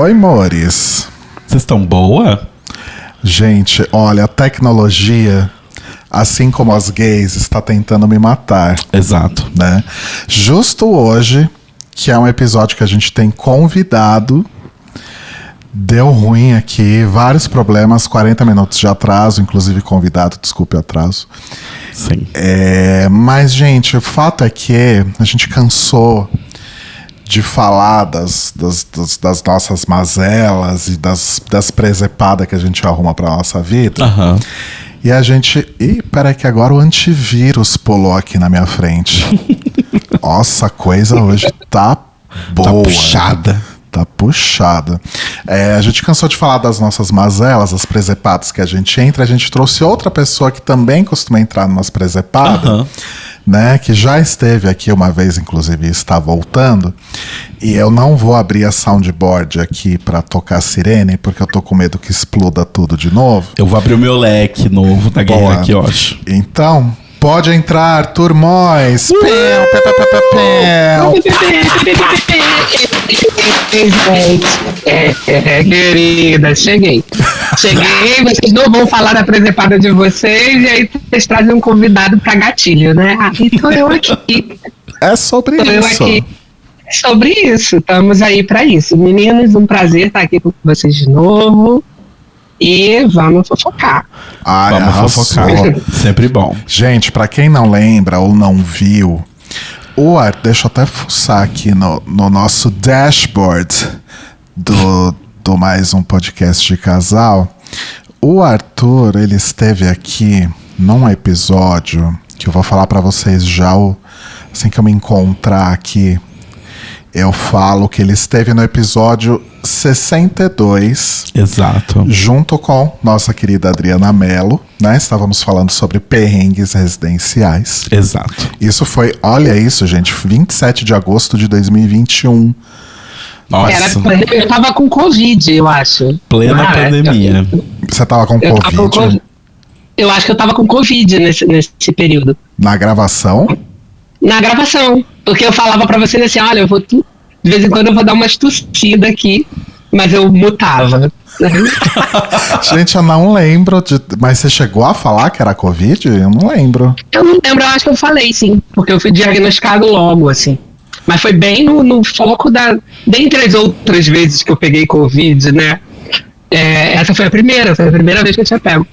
Oi, mores. Vocês estão boa? Gente, olha, a tecnologia, assim como as gays, está tentando me matar. Exato. Né? Justo hoje, que é um episódio que a gente tem convidado, deu ruim aqui, vários problemas, 40 minutos de atraso, inclusive convidado, desculpe o atraso. Sim. Mas, gente, o fato é que a gente cansou de falar das nossas mazelas e das presepadas que a gente arruma pra nossa vida. Aham. E a gente... Ih, peraí que agora o antivírus pulou aqui na minha frente. Nossa, a coisa hoje tá boa. Tá puxada. Tá puxada. A gente cansou de falar das nossas mazelas, as presepadas que a gente entra. A gente trouxe outra pessoa que também costuma entrar numas presepadas. Aham. Né, que já esteve aqui uma vez, inclusive está voltando. E eu não vou abrir a soundboard aqui para tocar sirene, porque eu tô com medo que exploda tudo de novo. Eu vou abrir o meu leque novo da guerra aqui, eu acho. Então, pode entrar, turmões. Querida, cheguei. Vocês não vão falar da presepada de vocês, e aí vocês trazem um convidado pra gatilho, né? Então eu aqui. É sobre isso. É sobre isso, estamos aí pra isso. Meninos, um prazer estar aqui com vocês de novo. E vamos fofocar. Vamos fofocar. Sempre bom. Gente, pra quem não lembra ou não viu, deixa eu até fuçar aqui no nosso dashboard do mais um podcast de casal. O Arthur, ele esteve aqui num episódio que eu vou falar pra vocês já assim que eu me encontrar aqui. Eu falo que ele esteve no episódio 62. Exato. Junto com nossa querida Adriana Mello, né? Estávamos falando sobre perrengues residenciais. Exato. Isso foi, olha isso, gente, 27 de agosto de 2021. Nossa. Eu tava com Covid, eu acho. Plena pandemia. Você tava com Covid? Eu acho que eu tava com Covid nesse período. Na gravação? Na gravação. Porque eu falava pra vocês assim, olha, de vez em quando eu vou dar umas tossidas aqui, mas eu mutava. Gente, eu não lembro mas você chegou a falar que era Covid? Eu não lembro. Eu não lembro, eu acho que eu falei sim, porque eu fui diagnosticado logo, assim. Mas foi bem no foco dentre as outras vezes que eu peguei Covid, né? Essa foi a primeira vez que eu tinha pego.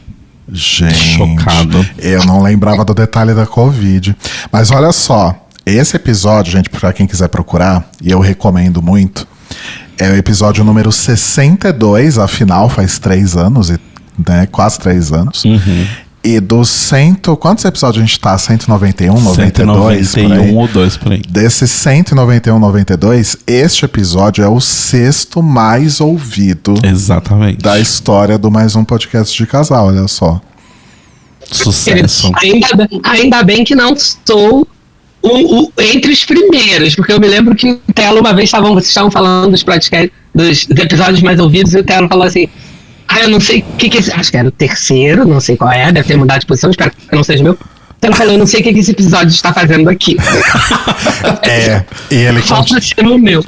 Gente, chocado. Eu não lembrava do detalhe da Covid. Mas olha só, esse episódio, gente, pra quem quiser procurar, e eu recomendo muito, é o episódio número 62, afinal faz 3 anos, né, quase 3 anos. Uhum. E dos quantos episódios a gente tá? 191, 92? 191 ou 2 por aí. Desses 191, 92, este episódio é o 6º mais ouvido. Exatamente. Da história do mais um podcast de casal, olha só. Sucesso. Ainda bem que não sou entre os primeiros, porque eu me lembro que o Telo, uma vez vocês estavam falando dos podcasts, dos episódios mais ouvidos, e o Telo falou assim: eu não sei o que acho que era o 3º, não sei qual deve ter mudado de posição, espero que não seja meu. Então ele falou, eu não sei o que esse episódio está fazendo aqui. E ele falta ser o meu.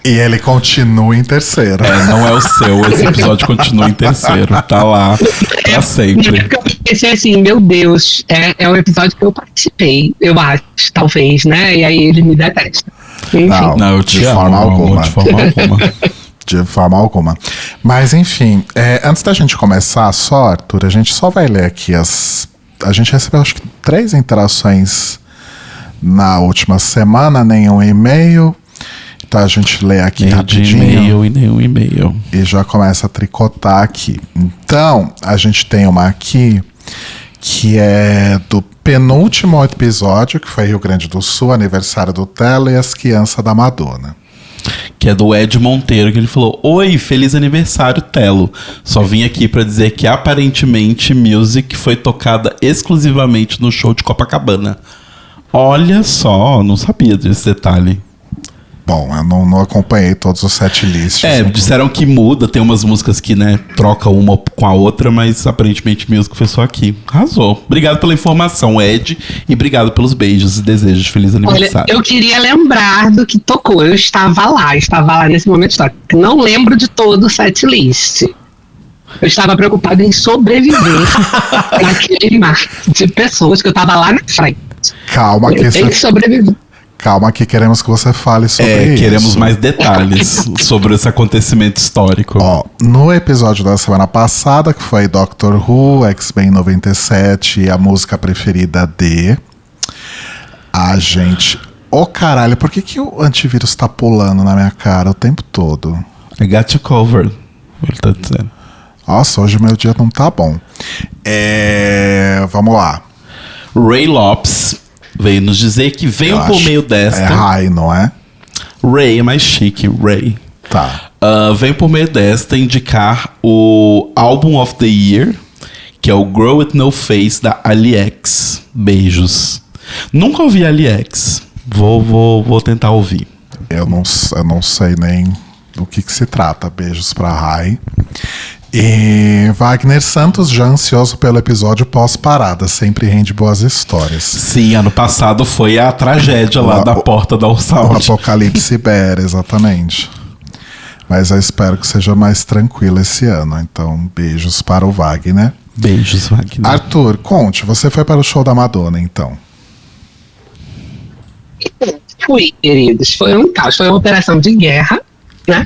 E ele continua em 3º. Não é o seu, esse episódio continua em 3º, tá lá pra sempre. Eu pensei assim, meu Deus, é um episódio que eu participei, eu acho, talvez, né? E aí ele me detesta. Enfim. Não, eu te amo, de forma alguma. De forma alguma. Mas enfim, antes da gente começar só, Arthur, a gente só vai ler aqui a gente recebeu acho que 3 interações na última semana, nenhum e-mail. Então a gente lê aqui rapidinho. E-mail e nenhum e-mail. E já começa a tricotar aqui. Então, a gente tem uma aqui que é do penúltimo episódio, que foi Rio Grande do Sul, aniversário do Telo e as crianças da Madonna. Que é do Ed Monteiro, que ele falou: oi, feliz aniversário, Telo. Só vim aqui pra dizer que aparentemente Music foi tocada exclusivamente no show de Copacabana. Olha só, não sabia desse detalhe. Bom, eu não acompanhei todos os setlists. Disseram que muda, tem umas músicas que, né, troca uma com a outra, mas aparentemente Music foi só aqui. Arrasou. Obrigado pela informação, Ed, e obrigado pelos beijos e desejos de feliz aniversário. Olha, eu queria lembrar do que tocou, eu estava lá nesse momento histórico. Não lembro de todo o setlist. Eu estava preocupado em sobreviver naquele mar de pessoas que eu estava lá na frente. Calma, eu tenho que sobreviver. Calma que queremos que você fale sobre isso. Queremos mais detalhes sobre esse acontecimento histórico. Ó, no episódio da semana passada, que foi Doctor Who, X-Men 97 e a música preferida de... A gente... caralho, por que o antivírus tá pulando na minha cara o tempo todo? I got you covered, ele tá dizendo. Nossa, hoje meu dia não tá bom. Vamos lá. Ray Lopes veio nos dizer que venham por meio desta... É Ray, não é? Ray é mais chique, Ray. Tá. Vem por meio desta indicar o Album of the Year, que é o Grow With No Face, da AliEx. Beijos. Nunca ouvi AliEx. Vou tentar ouvir. Eu não sei nem do que se trata. Beijos pra Ray. E Wagner Santos, já ansioso pelo episódio pós-parada, sempre rende boas histórias. Sim, ano passado foi a tragédia lá da porta da O Saúde. Apocalipse Bear, exatamente. Mas eu espero que seja mais tranquilo esse ano. Então, beijos para o Wagner. Beijos, Wagner. Arthur, conte, você foi para o show da Madonna, então? Fui, queridos. Foi um caos, foi uma operação de guerra, né?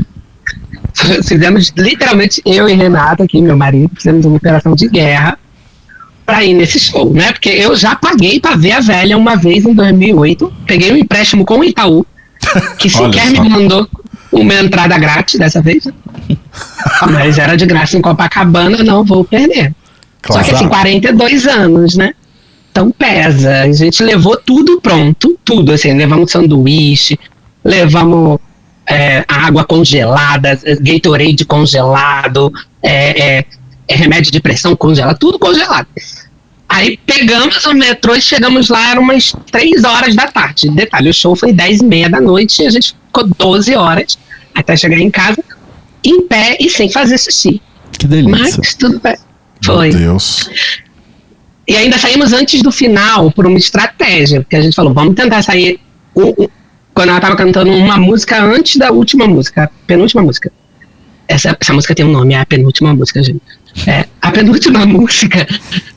Fizemos, literalmente, eu e Renata, aqui, meu marido, fizemos uma operação de guerra pra ir nesse show, né? Porque eu já paguei pra ver a velha uma vez em 2008. Peguei um empréstimo com o Itaú, que sequer me mandou uma entrada grátis dessa vez. Mas era de graça em Copacabana, não vou perder. Claro. Só que assim, 42 anos, né? Então pesa. A gente levou tudo pronto, tudo, assim, levamos sanduíche, levamos água congelada, Gatorade congelado, remédio de pressão congelado, tudo congelado. Aí pegamos o metrô e chegamos lá, eram umas 3 horas da tarde. Detalhe, o show foi 10h30 da noite e a gente ficou 12 horas até chegar em casa, em pé e sem fazer xixi. Que delícia. Mas tudo bem. Foi. Meu Deus. E ainda saímos antes do final por uma estratégia, porque a gente falou, vamos tentar sair quando ela estava cantando uma música antes da última música, a penúltima música. Essa música tem um nome, é a penúltima música, gente. A penúltima música,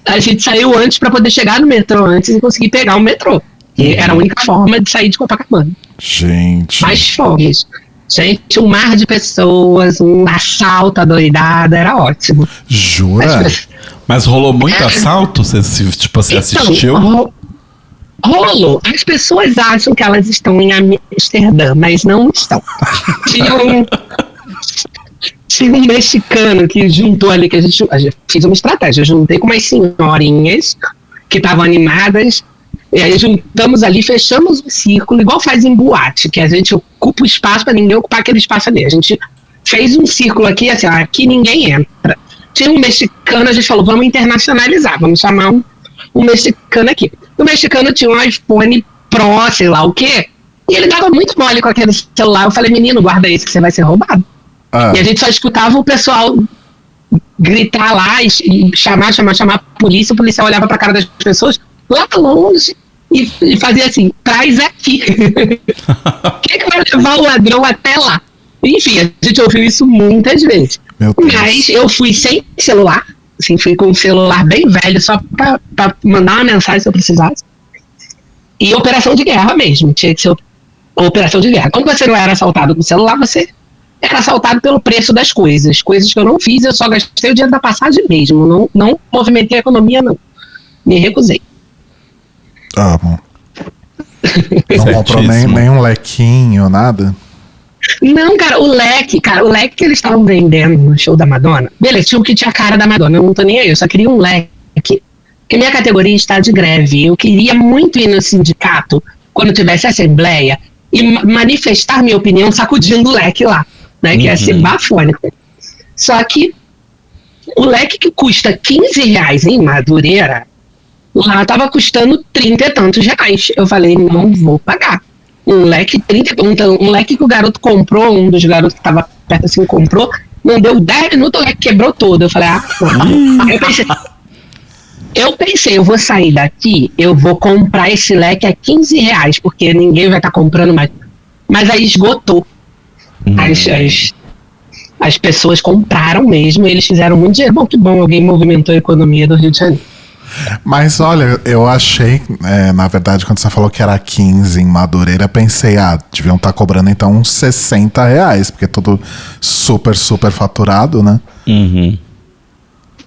a gente saiu antes para poder chegar no metrô antes e conseguir pegar o metrô. E era a única forma de sair de Copacabana. Gente. Mas fomos. Gente, um mar de pessoas, um assalto adoidado, era ótimo. Jura? Mas rolou muito assalto? Você assistiu? Rolou. As pessoas acham que elas estão em Amsterdã, mas não estão. Tinha um mexicano que juntou ali, que a gente fez uma estratégia. Eu juntei com umas senhorinhas que estavam animadas, e aí juntamos ali, fechamos um círculo, igual faz em boate, que a gente ocupa o espaço para ninguém ocupar aquele espaço ali. A gente fez um círculo aqui, assim, aqui ninguém entra. Tinha um mexicano, a gente falou, vamos internacionalizar, vamos chamar um mexicano aqui. O mexicano tinha um iPhone Pro, sei lá o quê, e ele dava muito mole com aquele celular. Eu falei, menino, guarda esse que você vai ser roubado. E a gente só escutava o pessoal gritar lá e chamar a polícia. O policial olhava pra cara das pessoas lá longe e fazia assim, traz aqui. Quem que vai levar o ladrão até lá? Enfim, a gente ouviu isso muitas vezes. Mas eu fui sem celular, assim, fui com um celular bem velho, só pra mandar uma mensagem se eu precisasse. E operação de guerra mesmo, tinha que ser operação de guerra. Quando você não era assaltado com celular, você era assaltado pelo preço das coisas. Coisas que eu não fiz, eu só gastei o dinheiro da passagem mesmo. Não movimentei a economia, não. Me recusei. Amo. Não comprou nem um lequinho, nada? Não, cara, o leque que eles estavam vendendo no show da Madonna, beleza, tinha um que tinha a cara da Madonna, eu não tô nem aí, eu só queria um leque. Porque minha categoria está de greve. Eu queria muito ir no sindicato, quando tivesse assembleia, e manifestar minha opinião sacudindo o leque lá, né, que ia ser bafônico. Só que o leque que custa R$15 em Madureira, lá tava custando 30 e tantos reais. Eu falei, não vou pagar. um leque 30, um leque que o garoto comprou, um dos garotos que estava perto assim comprou, não deu 10 minutos, o leque quebrou todo. Eu falei, eu pensei, eu vou sair daqui, eu vou comprar esse leque a R$15, porque ninguém vai estar comprando mais. Mas aí esgotou. As pessoas compraram mesmo, e eles fizeram muito dinheiro. Bom, que bom, alguém movimentou a economia do Rio de Janeiro. Mas olha, eu achei, na verdade, quando você falou que era 15 em Madureira, pensei, deviam estar cobrando então uns R$60, porque é tudo super, super faturado, né? Uhum.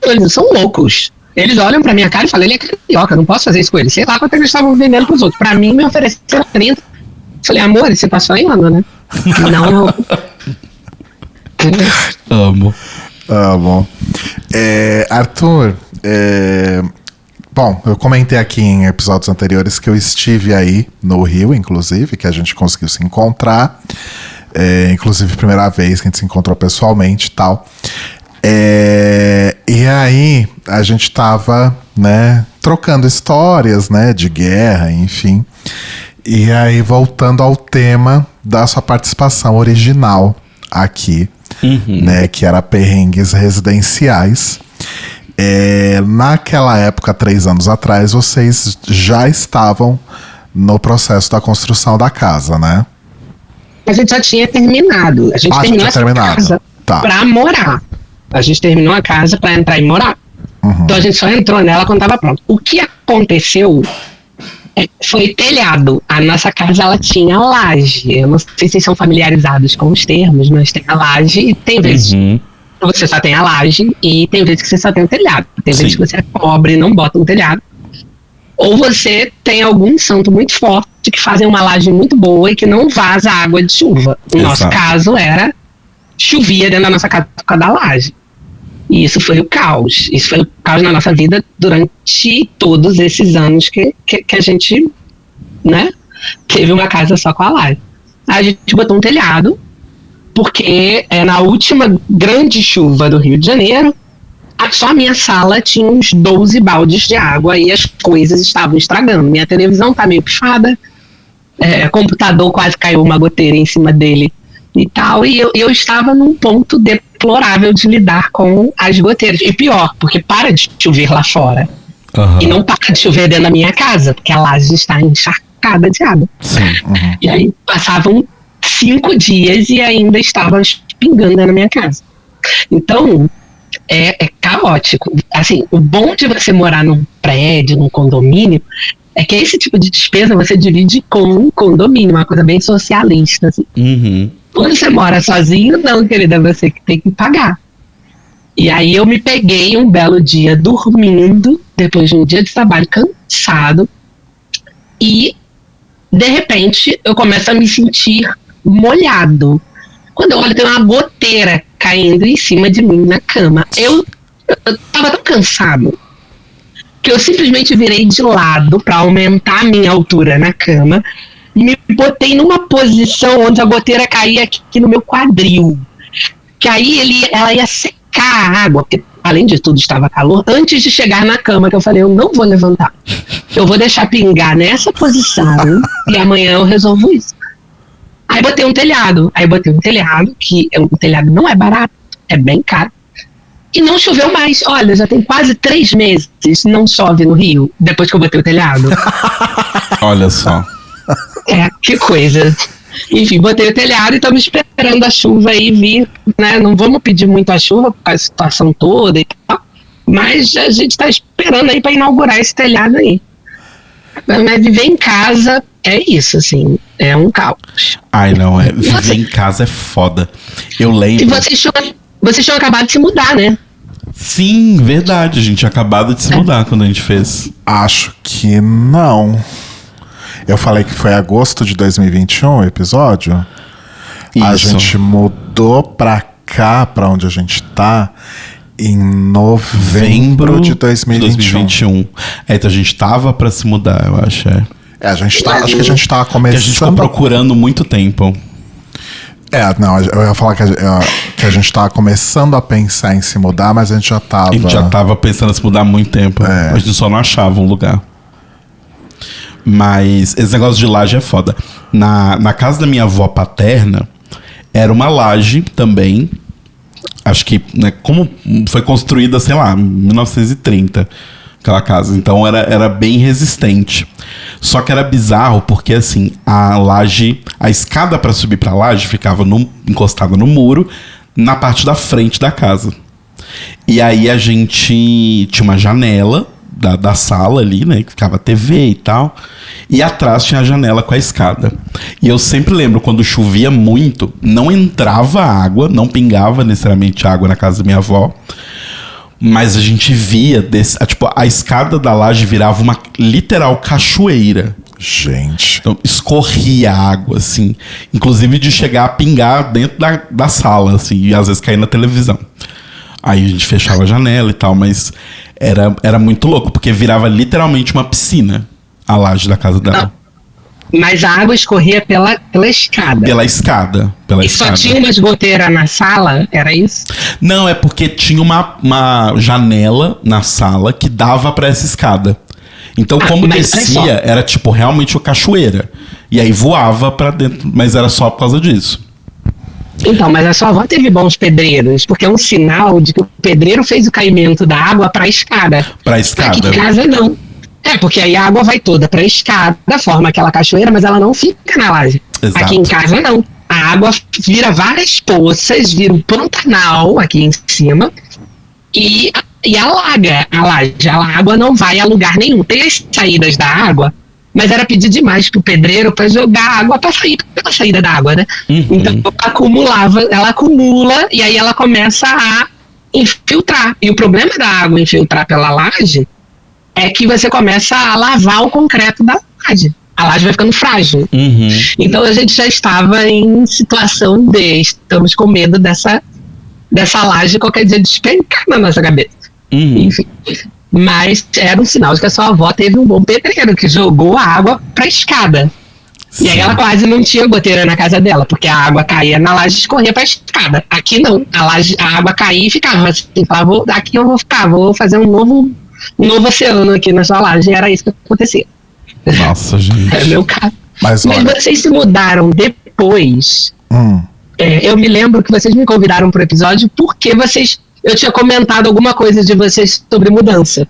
Eles são loucos. Eles olham pra minha cara e falam, ele é carioca, não posso fazer isso com ele. Sei lá quanto eles estavam vendendo pros outros. Pra mim, me ofereceram 30. Falei, amor, você tá sonhando, né? Não. Amo. Arthur, bom, eu comentei aqui em episódios anteriores que eu estive aí no Rio, inclusive, que a gente conseguiu se encontrar. Inclusive, primeira vez que a gente se encontrou pessoalmente e tal. E aí, a gente tava, né, trocando histórias, né, de guerra, enfim. E aí, voltando ao tema da sua participação original aqui, né, que era perrengues residenciais. Naquela época, 3 anos atrás, vocês já estavam no processo da construção da casa, né? A gente já tinha terminado. A gente terminou essa casa pra morar. A gente terminou a casa pra entrar e morar. Então a gente só entrou nela quando tava pronto. O que aconteceu foi telhado. A nossa casa, ela tinha laje. Eu não sei se vocês são familiarizados com os termos, mas tem a laje e tem vezes que você só tem a laje e tem vezes que você só tem o telhado. Tem vezes que você é pobre e não bota um telhado. Ou você tem algum santo muito forte que fazem uma laje muito boa e que não vaza água de chuva. No nosso caso chovia dentro da nossa casa por causa da laje. E isso foi o caos. Isso foi o caos na nossa vida durante todos esses anos que a gente, né, teve uma casa só com a laje. Aí a gente botou um telhado, porque na última grande chuva do Rio de Janeiro, só a minha sala tinha uns 12 baldes de água e as coisas estavam estragando. Minha televisão tá meio pifada, computador quase caiu uma goteira em cima dele e tal, e eu estava num ponto deplorável de lidar com as goteiras. E pior, porque para de chover lá fora. E não para de chover dentro da minha casa, porque a laje está encharcada de água. E aí passavam 5 dias e ainda estava pingando dentro da minha casa. Então, é caótico. Assim, o bom de você morar num prédio, num condomínio, é que esse tipo de despesa você divide com um condomínio, uma coisa bem socialista. Assim. Quando você mora sozinho, não, querida, você que tem que pagar. E aí eu me peguei um belo dia dormindo, depois de um dia de trabalho cansado, e de repente eu começo a me sentir molhado. Quando eu olho, tem uma goteira caindo em cima de mim na cama. Eu tava tão cansado que eu simplesmente virei de lado para aumentar a minha altura na cama e me botei numa posição onde a goteira caía aqui no meu quadril. Que aí ela ia secar a água, porque além de tudo estava calor, antes de chegar na cama, que eu falei, eu não vou levantar. Eu vou deixar pingar nessa posição e amanhã eu resolvo isso. Aí botei um telhado, que o telhado não é barato, é bem caro. E não choveu mais. Olha, já tem quase 3 meses, não chove no Rio, depois que eu botei o telhado. Olha só. Que coisa. Enfim, botei o telhado e estamos esperando a chuva aí vir, né? Não vamos pedir muito a chuva por causa da situação toda e tal, mas a gente está esperando aí para inaugurar esse telhado aí. Mas viver em casa é isso, assim, é um caos. Ai, não, viver em casa é foda. Eu lembro. E vocês tinham acabado de se mudar, né? Sim, verdade, a gente tinha acabado de se mudar quando a gente fez. Acho que não. Eu falei que foi agosto de 2021 o episódio. Isso. A gente mudou pra cá, pra onde a gente tá, em novembro de 2021. Então a gente tava pra se mudar, eu acho. Acho que a gente tava começando. Que a gente ficou procurando muito tempo. Não, eu ia falar que a gente tava começando a pensar em se mudar, mas a gente já tava. A gente já tava pensando em se mudar há muito tempo. A gente só não achava um lugar. Mas esse negócio de laje é foda. Na casa da minha avó paterna, era uma laje também. Acho que, né, como foi construída, sei lá, em 1930, aquela casa. Então era bem resistente. Só que era bizarro porque, assim, a escada para subir pra laje ficava encostada no muro, na parte da frente da casa. E aí a gente tinha uma janela da sala ali, né, que ficava a TV e tal. E atrás tinha a janela com a escada. E eu sempre lembro, quando chovia muito, não entrava água, não pingava necessariamente água na casa da minha avó. Mas a gente via, a escada da laje virava uma literal cachoeira. Gente. Então escorria água, assim. Inclusive de chegar a pingar dentro da sala, assim. E às vezes cair na televisão. Aí a gente fechava a janela e tal, mas era muito louco, porque virava literalmente uma piscina a laje da casa dela. Não, mas a água escorria pela escada. Pela escada. E só tinha umas goteiras na sala, era isso? Não, é porque tinha uma janela na sala que dava pra essa escada. Então, como descia, era tipo realmente uma cachoeira. E aí voava pra dentro, mas era só por causa disso. Então, mas a sua avó teve bons pedreiros, porque é um sinal de que o pedreiro fez o caimento da água pra escada. Pra escada. Aqui em casa não. Porque aí a água vai toda pra escada, forma aquela cachoeira, mas ela não fica na laje. Exato. Aqui em casa não. A água vira várias poças, vira um pantanal aqui em cima e alaga a laje. A água não vai a lugar nenhum. Tem as saídas da água, mas era pedir demais pro pedreiro para jogar água para sair pela saída da água, né? Uhum. Então ela acumula e aí ela começa a infiltrar. E o problema da água infiltrar pela laje é que você começa a lavar o concreto da laje. A laje vai ficando frágil. Uhum. Então a gente já estava em situação de estamos com medo dessa laje qualquer dia despencar na nossa cabeça. Uhum. Enfim. Mas era um sinal de que a sua avó teve um bom pedreiro que jogou a água pra escada. Sim. E aí ela quase não tinha goteira na casa dela, porque a água caía na laje e escorria pra escada. Aqui não. A água caía e ficava assim. Falava, aqui eu vou ficar, vou fazer um novo oceano aqui na sua laje. E era isso que acontecia. Nossa, gente. É o meu caso. Mas vocês se mudaram depois. Eu me lembro que vocês me convidaram para o episódio porque eu tinha comentado alguma coisa de vocês sobre mudança.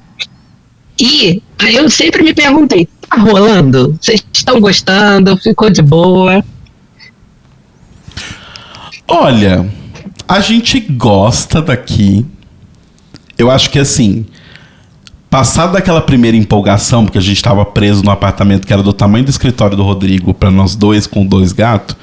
E aí eu sempre me perguntei, tá rolando? Vocês estão gostando? Ficou de boa? Olha, a gente gosta daqui. Eu acho que assim, passado daquela primeira empolgação, porque a gente estava preso no apartamento que era do tamanho do escritório do Rodrigo, para nós dois com 2 gatos.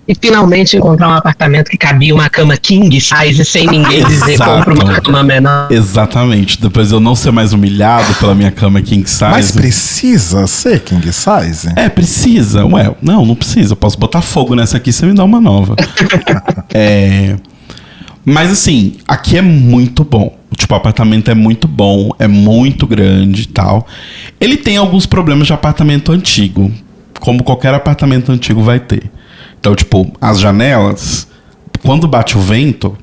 E finalmente encontrar um apartamento que cabia uma cama king size sem ninguém dizer compra uma cama menor. Exatamente. Depois eu não ser mais humilhado pela minha cama king size. Mas precisa ser king size? Precisa. Ué, não precisa. Eu posso botar fogo nessa aqui e você me dá uma nova. Mas assim, aqui é muito bom. Tipo, o apartamento é muito bom, é muito grande e tal. Ele tem alguns problemas de apartamento antigo, como qualquer apartamento antigo vai ter. Então, tipo, as janelas, quando bate o vento,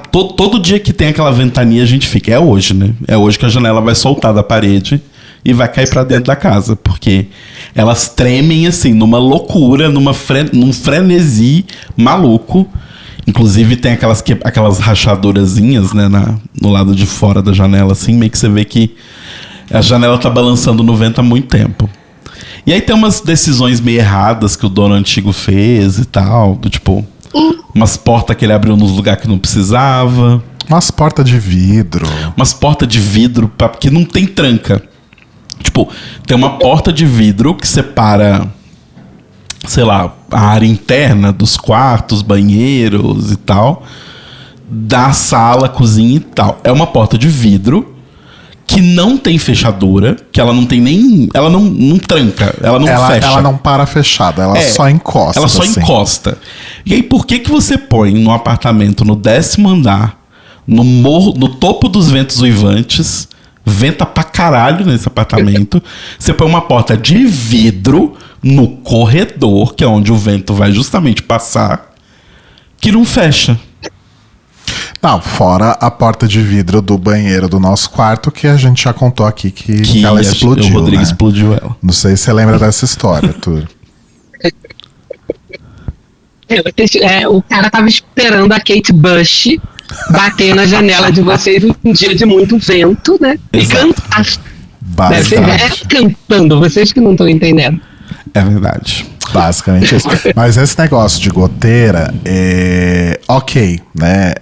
todo dia que tem aquela ventania a gente fica. É hoje, né? É hoje que a janela vai soltar da parede e vai cair pra dentro da casa. Porque elas tremem, assim, numa loucura, num frenesi maluco. Inclusive tem aquelas rachadurazinhas, né, no lado de fora da janela, assim, meio que você vê que a janela tá balançando no vento há muito tempo. E aí tem umas decisões meio erradas que o dono antigo fez e tal, do tipo, umas portas que ele abriu nos lugares que não precisava. Umas portas de vidro. Umas portas de vidro que não tem tranca. Tipo, tem uma porta de vidro que separa, sei lá, a área interna dos quartos, banheiros e tal, da sala, cozinha e tal. É uma porta de vidro que não tem fechadura, que ela não tem nem... Ela não tranca, ela não fecha. Ela não para fechada, ela só encosta. Ela só encosta. E aí, por que você põe num apartamento no 10º andar, no topo dos ventos uivantes, venta pra caralho nesse apartamento, você põe uma porta de vidro no corredor, que é onde o vento vai justamente passar, que não fecha. Não, fora a porta de vidro do banheiro do nosso quarto, que a gente já contou aqui que ela explodiu, o Rodrigo né? explodiu ela. Não sei se você lembra dessa história, Arthur. O cara tava esperando a Kate Bush bater na janela de vocês um dia de muito vento, né? E Exato. cantar. Deve ser Basicamente. cantando, vocês que não estão entendendo. É verdade. Basicamente isso. Mas esse negócio de goteira é ok, né?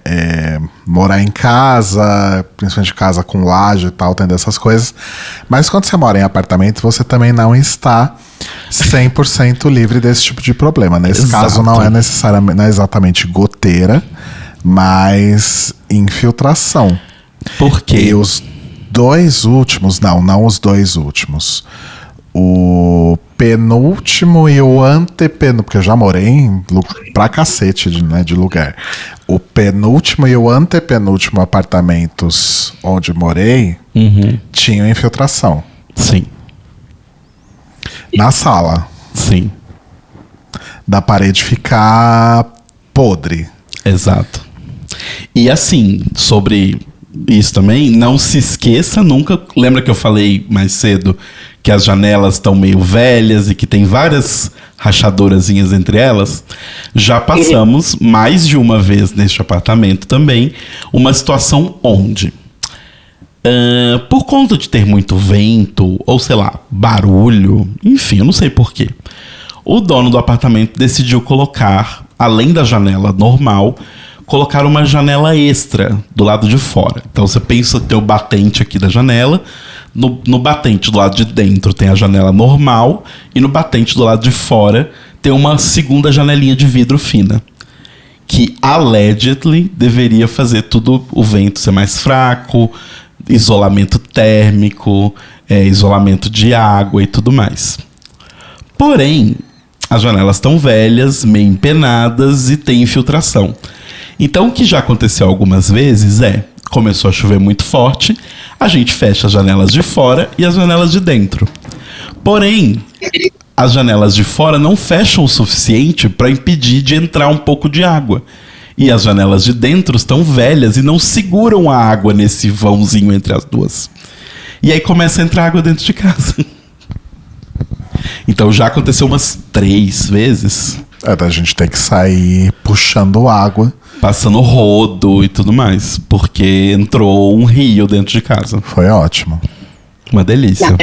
Morar em casa, principalmente casa com laje e tal, tem dessas coisas. Mas quando você mora em apartamento, você também não está 100% livre desse tipo de problema. Nesse Exato. caso, não é necessariamente, não é exatamente goteira, mas infiltração. Por quê? E os dois últimos, não os dois últimos. O penúltimo e o antepenúltimo, porque eu já morei pra cacete de lugar. O penúltimo e o antepenúltimo apartamentos onde morei tinham infiltração. Sim, Na sala. sim. Da parede ficar podre. Exato. E assim, sobre isso também, não se esqueça nunca. Lembra que eu falei mais cedo que as janelas estão meio velhas e que tem várias rachadorazinhas entre elas? Já passamos mais de uma vez neste apartamento também uma situação onde, por conta de ter muito vento, ou sei lá, barulho, enfim, eu não sei porquê, o dono do apartamento decidiu colocar, além da janela normal, colocar uma janela extra do lado de fora. Então você pensa que tem o batente aqui da janela, no batente do lado de dentro tem a janela normal, e no batente do lado de fora tem uma segunda janelinha de vidro fina, que allegedly deveria fazer tudo, o vento ser mais fraco, isolamento térmico, isolamento de água e tudo mais. Porém, as janelas estão velhas, meio empenadas e tem infiltração. Então, o que já aconteceu algumas vezes começou a chover muito forte, a gente fecha as janelas de fora e as janelas de dentro. Porém, as janelas de fora não fecham o suficiente para impedir de entrar um pouco de água. E as janelas de dentro estão velhas e não seguram a água nesse vãozinho entre as duas. E aí começa a entrar água dentro de casa. Então já aconteceu umas 3 vezes. Da gente ter que sair puxando água. Passando rodo e tudo mais. Porque entrou um rio dentro de casa. Foi ótimo. Uma delícia.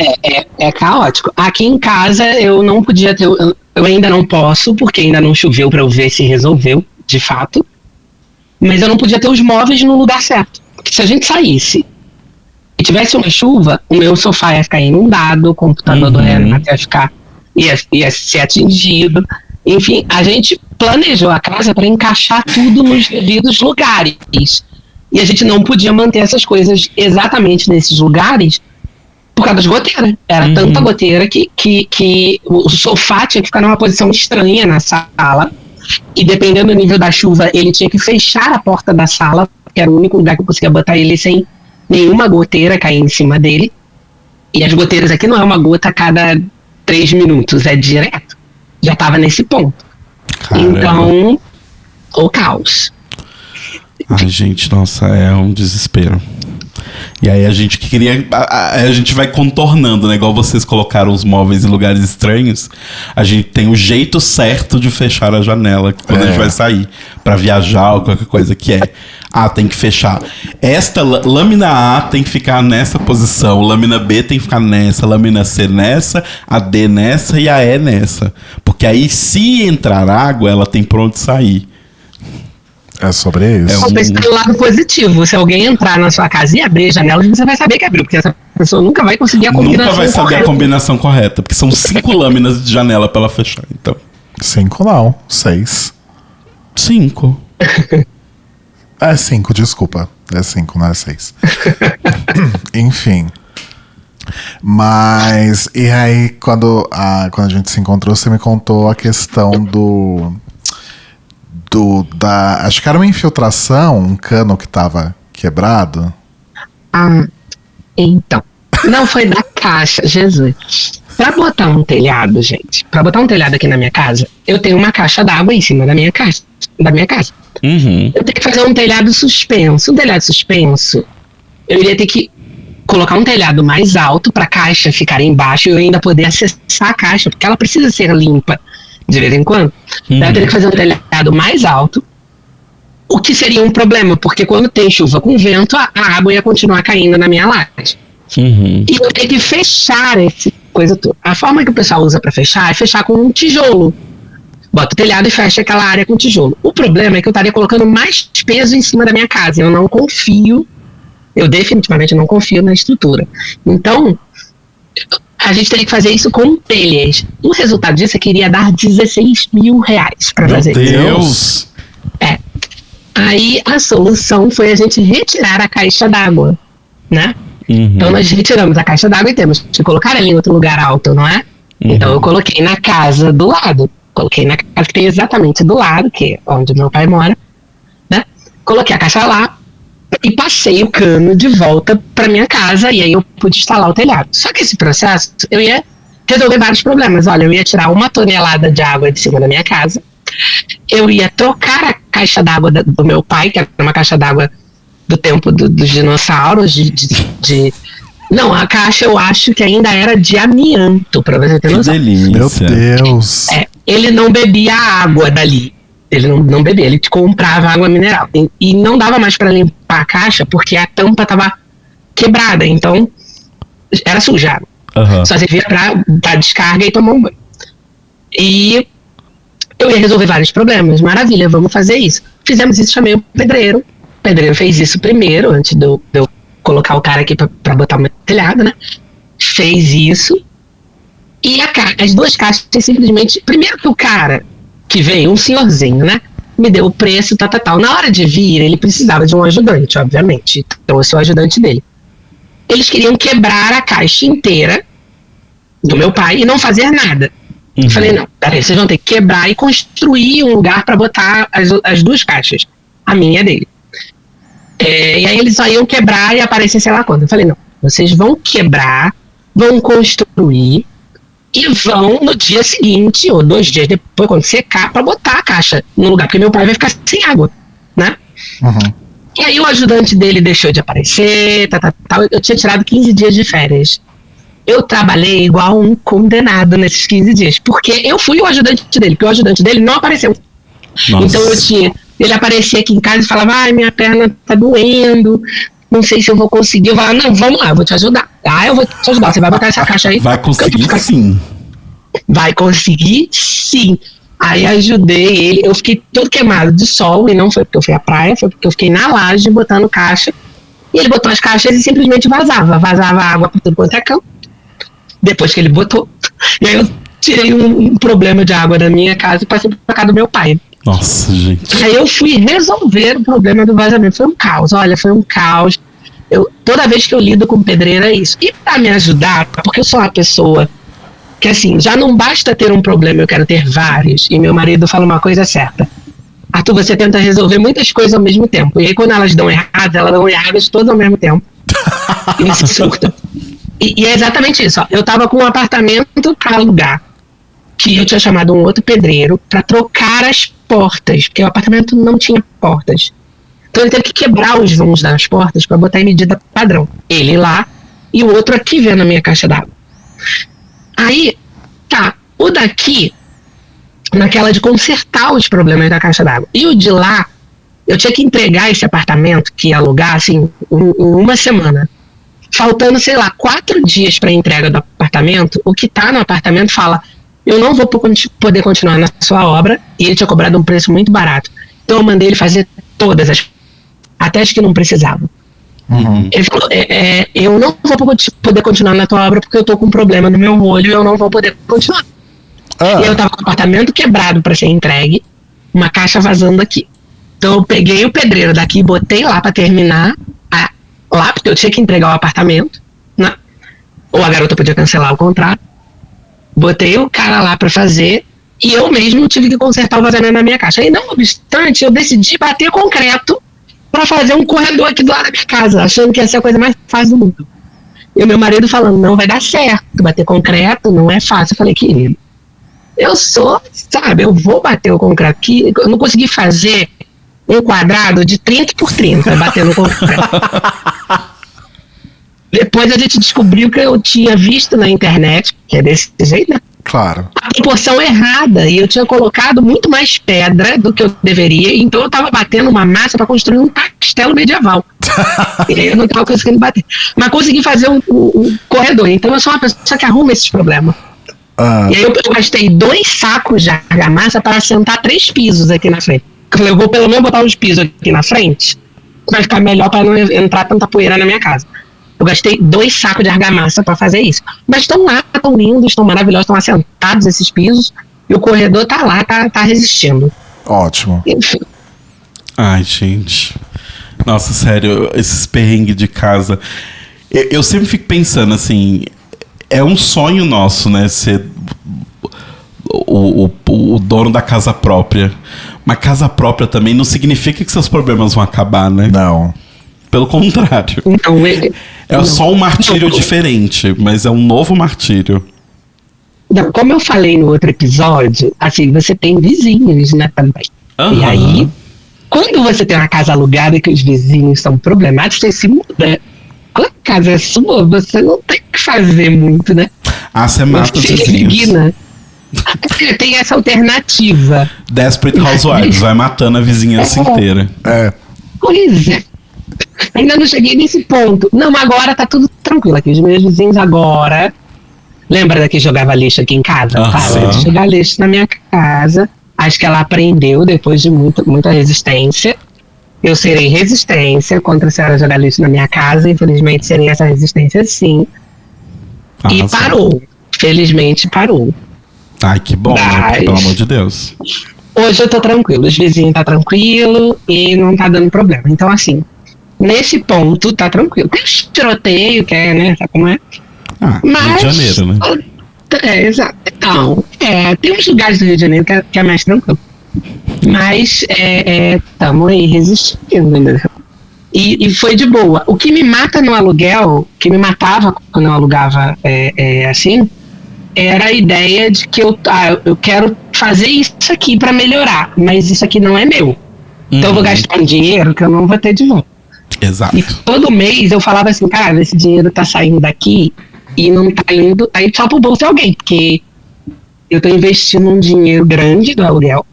É caótico. Aqui em casa eu não podia ter. Eu ainda não posso, porque ainda não choveu pra eu ver se resolveu, de fato. Mas eu não podia ter os móveis no lugar certo. Porque se a gente saísse e tivesse uma chuva, o meu sofá ia ficar inundado, o computador do Renato ia ser atingido. Enfim, a gente planejou a casa para encaixar tudo nos devidos lugares. E a gente não podia manter essas coisas exatamente nesses lugares por causa das goteiras. Era tanta goteira que o sofá tinha que ficar numa posição estranha na sala. E dependendo do nível da chuva, ele tinha que fechar a porta da sala, que era o único lugar que eu conseguia botar ele sem nenhuma goteira cair em cima dele. E as goteiras aqui não é uma gota a cada 3 minutos, é direto. Já estava nesse ponto. Caramba. Então, o caos. Ai, gente, nossa, é um desespero. E aí a gente que queria. A gente vai contornando, né? Igual vocês colocaram os móveis em lugares estranhos. A gente tem o jeito certo de fechar a janela quando a gente vai sair pra viajar ou qualquer coisa que é. Tem que fechar. Esta lâmina A tem que ficar nessa posição, lâmina B tem que ficar nessa, lâmina C nessa, a D nessa e a E nessa. Porque aí, se entrar água, ela tem pra onde sair. É sobre isso. Só pensa pelo lado positivo. Se alguém entrar na sua casa e abrir janelas, você vai saber que abriu, porque essa pessoa nunca vai conseguir a combinação Nunca vai saber correta. a combinação correta, porque são 5 lâminas de janela pra ela fechar. Então, 5 não, 6. 5. É 5, desculpa. É 5, não é 6. Enfim. Mas, e aí, quando a gente se encontrou, você me contou a questão acho que era uma infiltração, um cano que tava quebrado. Então. Não foi da caixa, Jesus. Pra botar um telhado, gente, pra botar um telhado aqui na minha casa, eu tenho uma caixa d'água em cima da minha casa. Eu tenho que fazer um telhado suspenso. Um telhado suspenso, eu iria ter que colocar um telhado mais alto para a caixa ficar embaixo e eu ainda poder acessar a caixa, porque ela precisa ser limpa de vez em quando. Eu teria que fazer um telhado mais alto, o que seria um problema, porque quando tem chuva com vento, a água ia continuar caindo na minha laje. E eu tenho que fechar essa coisa toda. A forma que o pessoal usa para fechar é fechar com um tijolo. Bota o telhado e fecha aquela área com tijolo. O problema é que eu estaria colocando mais peso em cima da minha casa. Eu definitivamente não confio na estrutura. Então, a gente teria que fazer isso com telhas. O resultado disso é que iria dar R$16 mil para fazer isso. Meu Deus! Aí a solução foi a gente retirar a caixa d'água, né? Então nós retiramos a caixa d'água e temos que colocar ela em outro lugar alto, não é? Então eu coloquei na casa do lado. Coloquei na casa que tem exatamente do lado, que é onde meu pai mora, né? Coloquei a caixa lá e passei o cano de volta para minha casa e aí eu pude instalar o telhado. Só que esse processo, eu ia resolver vários problemas. Olha, eu ia tirar 1 tonelada de água de cima da minha casa, eu ia trocar a caixa d'água do meu pai, que era uma caixa d'água do tempo dos dinossauros, Não, a caixa eu acho que ainda era de amianto, pra você ter noção. Que delícia. Meu Deus. Ele não bebia água dali. Ele não bebia, ele comprava água mineral. E não dava mais pra limpar a caixa porque a tampa tava quebrada, então era suja. Só servia pra dar descarga e tomar um banho. E eu ia resolver vários problemas. Maravilha, vamos fazer isso. Fizemos isso, chamei o pedreiro. O pedreiro fez isso primeiro, antes de eu colocar o cara aqui pra botar o meu telhado, né? Fez isso. E as 2 caixas simplesmente... Primeiro que o cara que veio, um senhorzinho, né? Me deu o preço, tal. Na hora de vir, ele precisava de um ajudante, obviamente. Então eu sou o ajudante dele. Eles queriam quebrar a caixa inteira do meu pai e não fazer nada. Eu falei, não, peraí, vocês vão ter que quebrar e construir um lugar pra botar as 2 caixas. A minha e a dele. E aí eles só iam quebrar e aparecer sei lá quando. Eu falei, não, vocês vão quebrar, vão construir e vão no dia seguinte ou 2 dias depois, quando secar, pra botar a caixa no lugar, porque meu pai vai ficar sem água, né? E aí o ajudante dele deixou de aparecer, eu tinha tirado 15 dias de férias. Eu trabalhei igual um condenado nesses 15 dias, porque eu fui o ajudante dele, porque o ajudante dele não apareceu. Então ele aparecia aqui em casa e falava, ai, minha perna tá doendo, não sei se eu vou conseguir. Eu falava, não, vamos lá, eu vou te ajudar. Eu vou te ajudar, você vai botar essa caixa aí. Vai conseguir sim. Vai conseguir sim. Aí ajudei ele, eu fiquei todo queimado de sol, e não foi porque eu fui à praia, foi porque eu fiquei na laje botando caixa, e ele botou as caixas e simplesmente vazava água por tudo quanto é campo, depois que ele botou. E aí eu tirei um problema de água da minha casa e passei pra casa do meu pai. Nossa, gente. Aí eu fui resolver o problema do vazamento. Foi um caos, foi um caos. Toda vez que eu lido com pedreira é isso. E pra me ajudar, porque eu sou uma pessoa que assim, já não basta ter um problema, eu quero ter vários. E meu marido fala uma coisa certa. Arthur, você tenta resolver muitas coisas ao mesmo tempo. E aí quando elas dão erradas todas ao mesmo tempo. E você surta. E é exatamente isso. Eu tava com um apartamento pra alugar, que eu tinha chamado um outro pedreiro para trocar as portas, porque o apartamento não tinha portas. Então ele teve que quebrar os vãos das portas para botar em medida padrão. Ele lá e o outro aqui vendo a minha caixa d'água. Aí, o daqui, naquela de consertar os problemas da caixa d'água. E o de lá, eu tinha que entregar esse apartamento, que ia alugar, assim, em 1 semana. Faltando, 4 dias para a entrega do apartamento, o que tá no apartamento fala, eu não vou poder continuar na sua obra, e ele tinha cobrado um preço muito barato. Então eu mandei ele fazer todas até as que não precisavam. Ele falou, eu não vou poder continuar na tua obra porque eu tô com um problema no meu olho e eu não vou poder continuar. E eu tava com o apartamento quebrado para ser entregue, uma caixa vazando aqui. Então eu peguei o pedreiro daqui, botei lá para terminar, lá porque eu tinha que entregar o apartamento, né? Ou a garota podia cancelar o contrato. Botei o cara lá pra fazer e eu mesmo tive que consertar o vazamento na minha caixa. E não obstante, eu decidi bater concreto pra fazer um corredor aqui do lado da minha casa, achando que ia ser a coisa mais fácil do mundo. E o meu marido falando, não vai dar certo, bater concreto não é fácil. Eu falei, querido, eu vou bater o concreto aqui, eu não consegui fazer um quadrado de 30 por 30, batendo com o Depois a gente descobriu que eu tinha visto na internet, que é desse jeito, né? Claro. A proporção errada, e eu tinha colocado muito mais pedra do que eu deveria, então eu tava batendo uma massa para construir um castelo medieval. E aí eu não tava conseguindo bater. Mas consegui fazer um corredor, então eu sou uma pessoa que arruma esses problemas. E aí eu gastei 2 sacos de argamassa para assentar 3 pisos aqui na frente. Eu vou pelo menos botar uns pisos aqui na frente, vai ficar melhor para não entrar tanta poeira na minha casa. Eu gastei 2 sacos de argamassa para fazer isso. Mas estão lá, estão lindos, estão maravilhosos, estão assentados esses pisos. E o corredor tá lá, tá resistindo. Ótimo. Enfim. Ai, gente. Nossa, sério, esses perrengues de casa. Eu sempre fico pensando assim, é um sonho nosso, né? Ser o dono da casa própria. Mas casa própria também não significa que seus problemas vão acabar, né? Não. Pelo contrário. Não, só um martírio diferente, mas é um novo martírio. Não, como eu falei no outro episódio, assim, você tem vizinhos, né, também. E aí, quando você tem uma casa alugada e que os vizinhos são problemáticos, você se muda. Quando a casa é sua, você não tem que fazer muito, né? Você mata os vizinhos. Tem essa alternativa. Desperate Housewives, vai matando a vizinhança inteira. Pois é. Ainda não cheguei nesse ponto. Não, agora tá tudo tranquilo aqui. Os meus vizinhos agora... Lembra da que jogava lixo aqui em casa? Para de jogar lixo na minha casa. Acho que ela aprendeu depois de muita resistência. Eu serei resistência contra a senhora jogar lixo na minha casa. Infelizmente, serei essa resistência sim. E parou. Felizmente, parou. Ai, que bom, né? Pelo amor de Deus. Hoje eu tô tranquilo. Os vizinhos tá tranquilo e não tá dando problema. Então, assim, nesse ponto tá tranquilo. Tem um tiroteio, que é, né? Sabe como é? Mas, Rio de Janeiro, né? Exato. Então, tem uns lugares do Rio de Janeiro que é mais tranquilo. Mas estamos aí resistindo, entendeu? E foi de boa. O que me mata no aluguel, que me matava quando eu alugava assim, era a ideia de que eu quero fazer isso aqui para melhorar, mas isso aqui não é meu. Então eu vou gastar um dinheiro que eu não vou ter de volta. Exato. E todo mês eu falava assim, cara, esse dinheiro tá saindo daqui e não tá indo aí só pro bolso de alguém, porque eu tô investindo um dinheiro grande do aluguel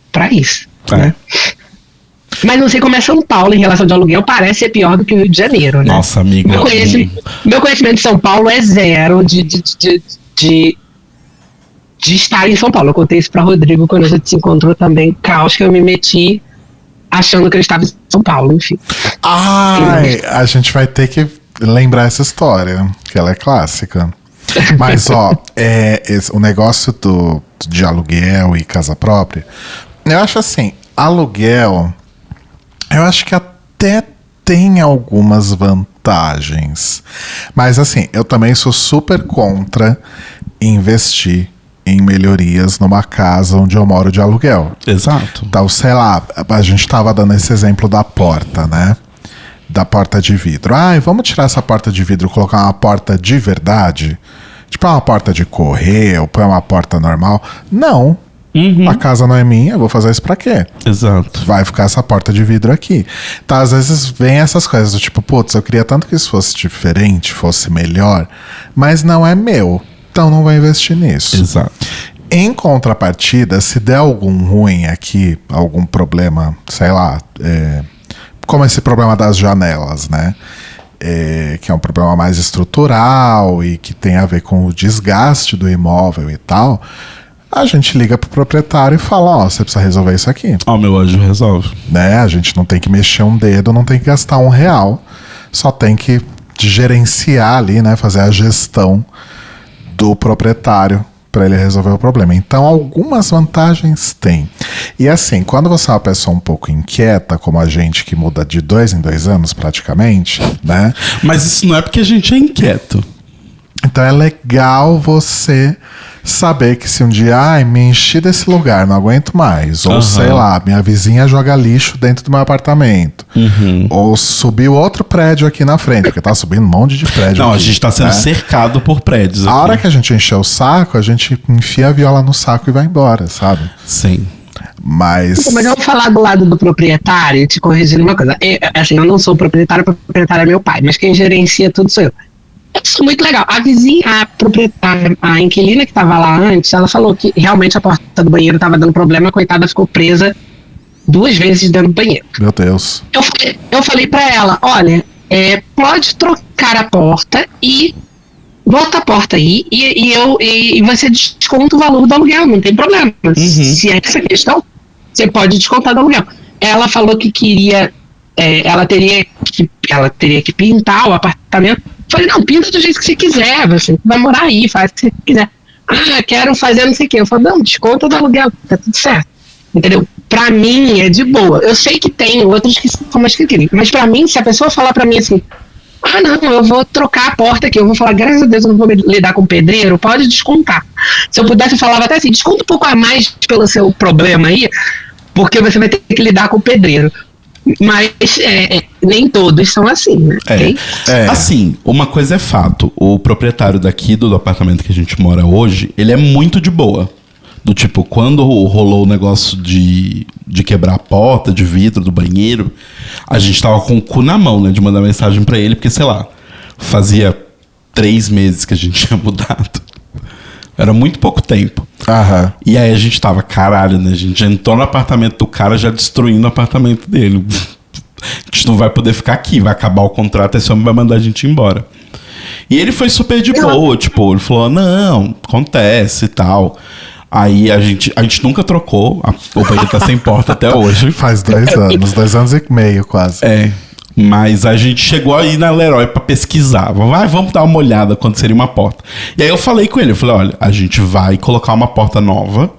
pra isso, né? Mas não sei como é São Paulo em relação de aluguel, parece ser pior do que o Rio de Janeiro, né? Nossa, amigo. Meu conhecimento de São Paulo é zero de estar em São Paulo. Eu contei isso pra Rodrigo quando a gente se encontrou também, caos que eu me meti achando que eu estava em São Paulo, enfim. A gente vai ter que lembrar essa história, que ela é clássica. Mas, o negócio de aluguel e casa própria, eu acho assim, aluguel, eu acho que até tem algumas vantagens. Mas, assim, eu também sou super contra investir em melhorias numa casa onde eu moro de aluguel. Exato. Então, sei lá, a gente tava dando esse exemplo da porta, né? Da porta de vidro. Vamos tirar essa porta de vidro e colocar uma porta de verdade? Tipo uma porta de correr, ou põe uma porta normal. Não. A casa não é minha, eu vou fazer isso pra quê? Exato. Vai ficar essa porta de vidro aqui. Então, às vezes, vem essas coisas do tipo, putz, eu queria tanto que isso fosse diferente, fosse melhor, mas não é meu. Então não vou investir nisso. Exato. Em contrapartida, se der algum ruim aqui, algum problema, sei lá, como esse problema das janelas, né? Que é um problema mais estrutural e que tem a ver com o desgaste do imóvel e tal, a gente liga pro proprietário e fala, você precisa resolver isso aqui. Meu anjo resolve. Né? A gente não tem que mexer um dedo, não tem que gastar R$1, só tem que gerenciar ali, né? Fazer a gestão do proprietário para ele resolver o problema. Então, algumas vantagens tem. E assim, quando você é uma pessoa um pouco inquieta, como a gente, que muda de 2 em 2 anos praticamente, né? Mas isso não é porque a gente é inquieto. Então é legal você saber que se um dia, me enchi desse lugar, não aguento mais. Ou sei lá, minha vizinha joga lixo dentro do meu apartamento. Ou subiu outro prédio aqui na frente, porque tá subindo um monte de prédio. Não, aqui, a gente tá sendo cercado por prédios A hora aqui. que a gente encher o saco, a gente enfia a viola no saco e vai embora, sabe? Sim. Mas Mas eu vou falar do lado do proprietário e te corrigindo uma coisa. Eu não sou proprietário, o proprietário é meu pai, mas quem gerencia tudo sou eu. Isso é muito legal. A vizinha, a proprietária, a inquilina que estava lá antes, ela falou que realmente a porta do banheiro estava dando problema, a coitada ficou presa 2 vezes dentro do banheiro. meu Deus. Eu falei pra ela, olha, pode trocar a porta e bota a porta aí e você desconta o valor do aluguel, não tem problema. Se é essa questão, você pode descontar do aluguel. Ela falou que queria, ela teria que pintar o apartamento. Falei, não, pinta do jeito que você quiser, você vai morar aí, faz o que você quiser. Ah, quero fazer não sei o quê. Eu falei, não, desconta do aluguel, tá tudo certo. Entendeu? Pra mim é de boa. Eu sei que tem outros que são mais críticos, mas pra mim, se a pessoa falar pra mim assim, não, eu vou trocar a porta aqui, eu vou falar, graças a Deus eu não vou lidar com pedreiro, pode descontar. Se eu pudesse, eu falava até assim, desconta um pouco a mais pelo seu problema aí, porque você vai ter que lidar com o pedreiro. Mas nem todos são assim, né? Assim, uma coisa é fato. O proprietário daqui do apartamento que a gente mora hoje, ele é muito de boa. Do tipo, quando rolou o negócio de quebrar a porta de vidro do banheiro, a gente tava com o cu na mão, né? De mandar mensagem pra ele, porque, sei lá, fazia 3 meses que a gente tinha mudado. Era muito pouco tempo. Aham. E aí a gente tava, caralho, né? A gente entrou no apartamento do cara já destruindo o apartamento dele. A gente não vai poder ficar aqui, vai acabar o contrato, esse homem vai mandar a gente embora. E ele foi super de boa, tipo, ele falou, não, acontece e tal. Aí a gente nunca trocou, o banheiro tá sem porta até hoje. Faz 2 anos, 2 anos e meio quase. Mas a gente chegou aí na Leroy pra pesquisar. Vamos dar uma olhada quando seria uma porta. E aí eu falei com ele, eu falei, olha, a gente vai colocar uma porta nova,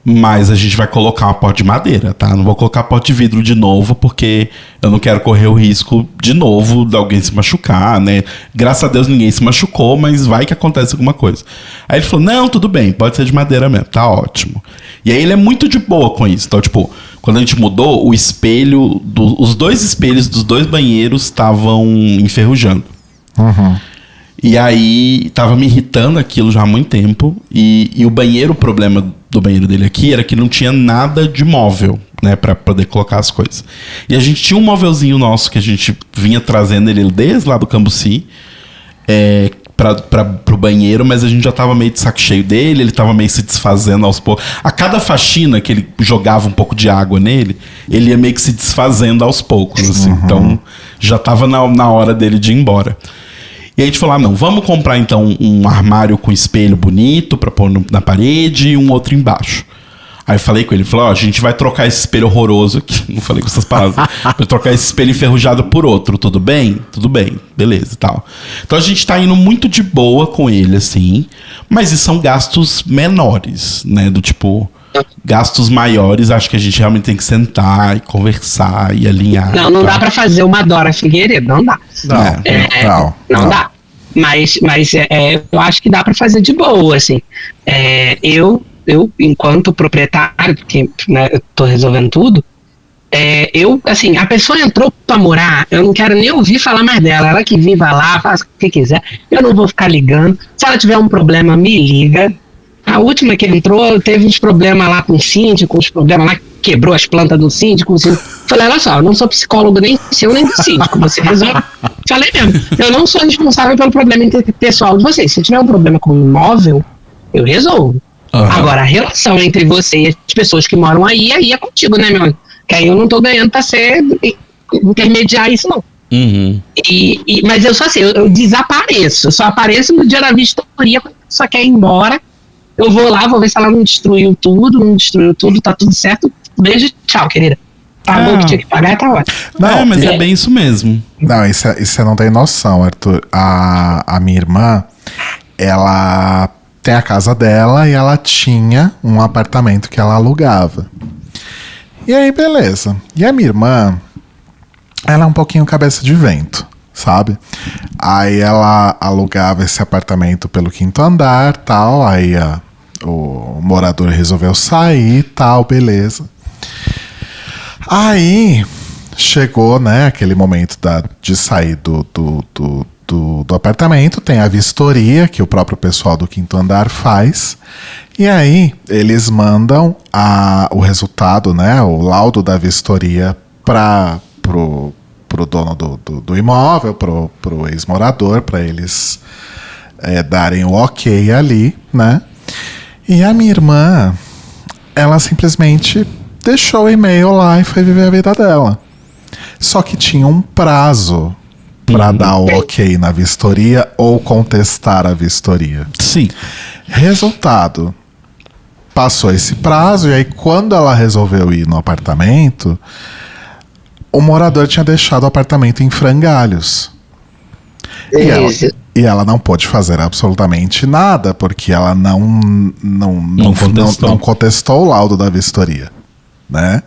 mas a gente vai colocar uma porta de madeira, tá? Não vou colocar porta de vidro de novo, porque eu não quero correr o risco de novo de alguém se machucar, né? Graças a Deus ninguém se machucou, mas vai que acontece alguma coisa. Aí ele falou, não, tudo bem, pode ser de madeira mesmo, tá ótimo. E aí ele é muito de boa com isso. Então, tipo, quando a gente mudou, o espelho, os 2 espelhos dos 2 banheiros estavam enferrujando. Uhum. E aí tava me irritando aquilo já há muito tempo. E o banheiro, o problema do banheiro dele aqui era que não tinha nada de móvel, né, pra poder colocar as coisas. E a gente tinha um móvelzinho nosso que a gente vinha trazendo ele desde lá do Cambuci, pro banheiro, mas a gente já tava meio de saco cheio dele, ele tava meio se desfazendo aos poucos. A cada faxina que ele jogava um pouco de água nele, ele ia meio que se desfazendo aos poucos, assim. Então já tava na hora dele de ir embora. E aí a gente falou, não, vamos comprar então um armário com espelho bonito pra pôr na parede e um outro embaixo. Aí eu falei com ele, falou, a gente vai trocar esse espelho horroroso aqui, não falei com essas palavras, vai trocar esse espelho enferrujado por outro, tudo bem? Tudo bem, beleza e tal. Então a gente tá indo muito de boa com ele, assim, mas isso são gastos menores, né, do tipo, gastos maiores, acho que a gente realmente tem que sentar e conversar e alinhar. Não dá pra fazer uma Dora Figueiredo, não dá. Não dá. Mas eu acho que dá pra fazer de boa, assim. Eu, enquanto proprietário, porque, né, eu tô resolvendo tudo, assim, a pessoa entrou pra morar, eu não quero nem ouvir falar mais dela. Ela que viva lá, faça o que quiser. Eu não vou ficar ligando. Se ela tiver um problema, me liga. A última que entrou teve uns problemas lá com o síndico, uns problemas lá, quebrou as plantas do síndico. Falei, olha só, eu não sou psicólogo nem seu nem do síndico, você resolve. Falei mesmo, eu não sou responsável pelo problema pessoal de vocês. Se tiver um problema com o imóvel, eu resolvo. Agora, a relação entre você e as pessoas que moram aí é contigo, né, meu amigo? Que aí eu não tô ganhando pra ser intermediar isso, não. Mas eu sou assim, eu desapareço. Eu só apareço no dia da vistoria, quando só quer ir embora. Eu vou lá, vou ver se ela não destruiu tudo, tá tudo certo. Beijo, tchau, querida. Pagou o que tinha que pagar, tá ótimo. Não, mas é bem isso mesmo. Não, isso você não tem noção, Arthur. A minha irmã, ela tem a casa dela e ela tinha um apartamento que ela alugava. E aí, beleza. E a minha irmã, ela é um pouquinho cabeça de vento, sabe? Aí ela alugava esse apartamento pelo 5º andar, tal. Aí o morador resolveu sair, tal, beleza. Aí chegou, né, aquele momento de sair do do apartamento, tem a vistoria que o próprio pessoal do quinto andar faz. E aí eles mandam o resultado, né, o laudo da vistoria pro dono do imóvel, pro ex-morador, para eles darem o ok ali, né? E a minha irmã, ela simplesmente deixou o e-mail lá e foi viver a vida dela. Só que tinha um prazo para dar o ok na vistoria ou contestar a vistoria. Sim. Resultado, passou esse prazo e aí quando ela resolveu ir no apartamento, o morador tinha deixado o apartamento em frangalhos. E ela não pôde fazer absolutamente nada, porque ela não contestou o laudo da vistoria, né?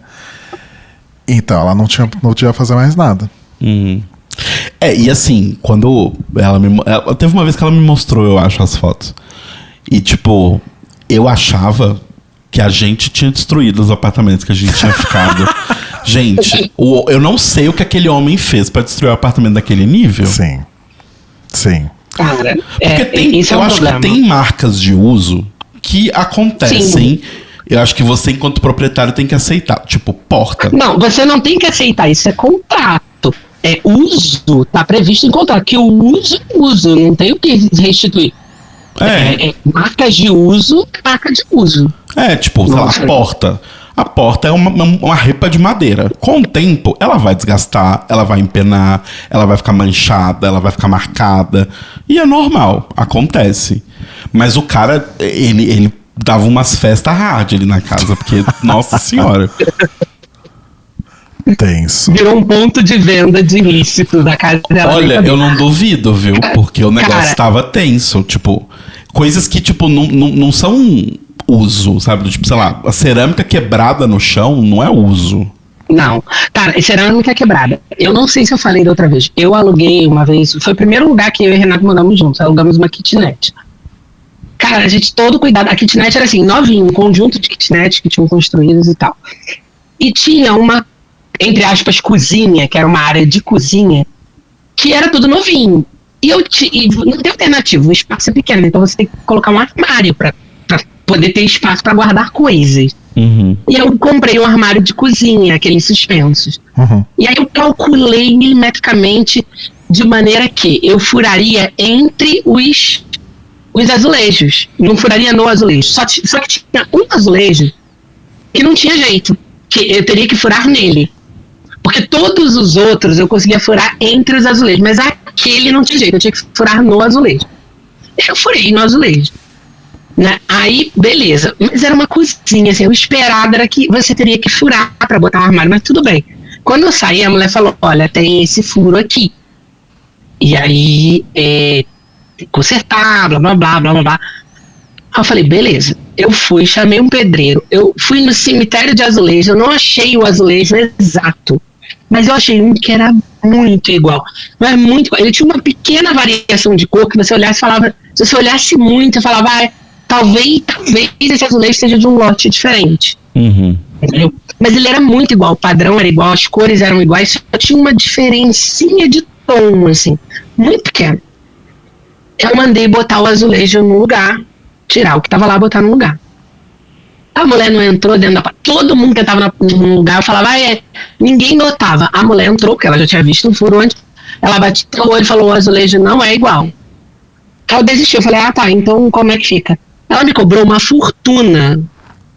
Então ela não podia fazer mais nada. E assim, quando ela teve uma vez que ela me mostrou, eu acho, as fotos. E tipo, eu achava que a gente tinha destruído os apartamentos que a gente tinha ficado. Gente, eu não sei o que aquele homem fez pra destruir o apartamento daquele nível. Sim. Cara, porque eu acho que tem marcas de uso que acontecem. Sim. Eu acho que você, enquanto proprietário, tem que aceitar. Tipo, porta. Não, você não tem que aceitar. Isso é contrato. É uso. Tá previsto em contrato. Que o uso. Não tem o que restituir. Marcas de uso, marca de uso. Tipo, sei lá, a porta. A porta é uma repa de madeira. Com o tempo, ela vai desgastar, ela vai empenar, ela vai ficar manchada, ela vai ficar marcada. E é normal, acontece. Mas o cara, ele dava umas festas hard ali na casa, porque, nossa senhora. Tenso. Virou um ponto de venda de ilícito da casa dela. Olha, eu não duvido, viu? Porque o negócio tava tenso. Tipo, coisas que, tipo, não são uso, sabe? Tipo, sei lá, a cerâmica quebrada no chão não é uso. Não. Cara, cerâmica quebrada. Eu não sei se eu falei da outra vez. Eu aluguei uma vez, foi o primeiro lugar que eu e o Renato mandamos juntos. Alugamos uma kitnet. Cara, a gente todo cuidado. A kitnet era assim, novinho, um conjunto de kitnets que tinham construídos e tal. E tinha uma, entre aspas, cozinha, que era uma área de cozinha, que era tudo novinho. E não tem alternativa, o espaço é pequeno, então você tem que colocar um armário pra poder ter espaço para guardar coisas. E eu comprei um armário de cozinha, aqueles suspensos. E aí eu calculei milimetricamente de maneira que eu furaria entre os azulejos. Não furaria no azulejo. Só que tinha um azulejo que não tinha jeito, que eu teria que furar nele. Porque todos os outros eu conseguia furar entre os azulejos, mas aquele não tinha jeito, eu tinha que furar no azulejo. Eu furei no azulejo. Né? Aí, beleza. Mas era uma cozinha, assim, o esperado era que você teria que furar pra botar o armário, mas tudo bem. Quando eu saí, a mulher falou, olha, tem esse furo aqui. E aí, consertar, blá, blá, blá, blá, blá, blá. Aí eu falei, beleza. Eu fui, chamei um pedreiro, eu fui no cemitério de azulejo, eu não achei o azulejo exato, mas eu achei um que era muito igual. Mas muito igual. Ele tinha uma pequena variação de cor que você olhasse e falava, se você olhasse muito, eu falava, talvez esse azulejo seja de um lote diferente. Entendeu? Mas ele era muito igual, o padrão era igual, as cores eram iguais, só tinha uma diferencinha de tom, assim, muito pequeno. Eu mandei botar o azulejo no lugar, tirar o que tava lá, botar no lugar. A mulher não entrou dentro da... Todo mundo que estava no lugar, eu falava, ninguém notava. A mulher entrou, porque ela já tinha visto um furo antes, ela bateu o olho e falou, o azulejo não é igual. Aí eu desisti, eu falei, tá, então como é que fica? Ela me cobrou uma fortuna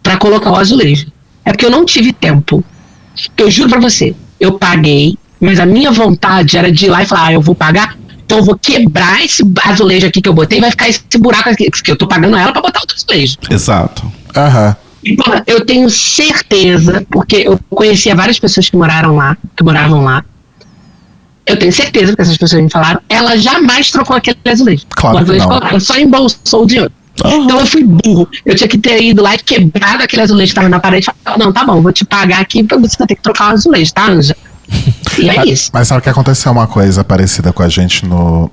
pra colocar o azulejo. É porque eu não tive tempo. Eu juro pra você, eu paguei, mas a minha vontade era de ir lá e falar, eu vou pagar, então eu vou quebrar esse azulejo aqui que eu botei e vai ficar esse buraco aqui, que eu tô pagando ela pra botar outro azulejo. Exato. Então, eu tenho certeza, porque eu conhecia várias pessoas que moravam lá, eu tenho certeza que essas pessoas me falaram, ela jamais trocou aquele azulejo. Claro que não. Ela só embolsou o dinheiro. Então eu fui burro. Eu tinha que ter ido lá e quebrado aquele azulejo que estava na parede e falar, não, tá bom, vou te pagar aqui pra você ter que trocar o azulejo, tá, Anja? E é isso. Mas sabe que aconteceu uma coisa parecida com a gente no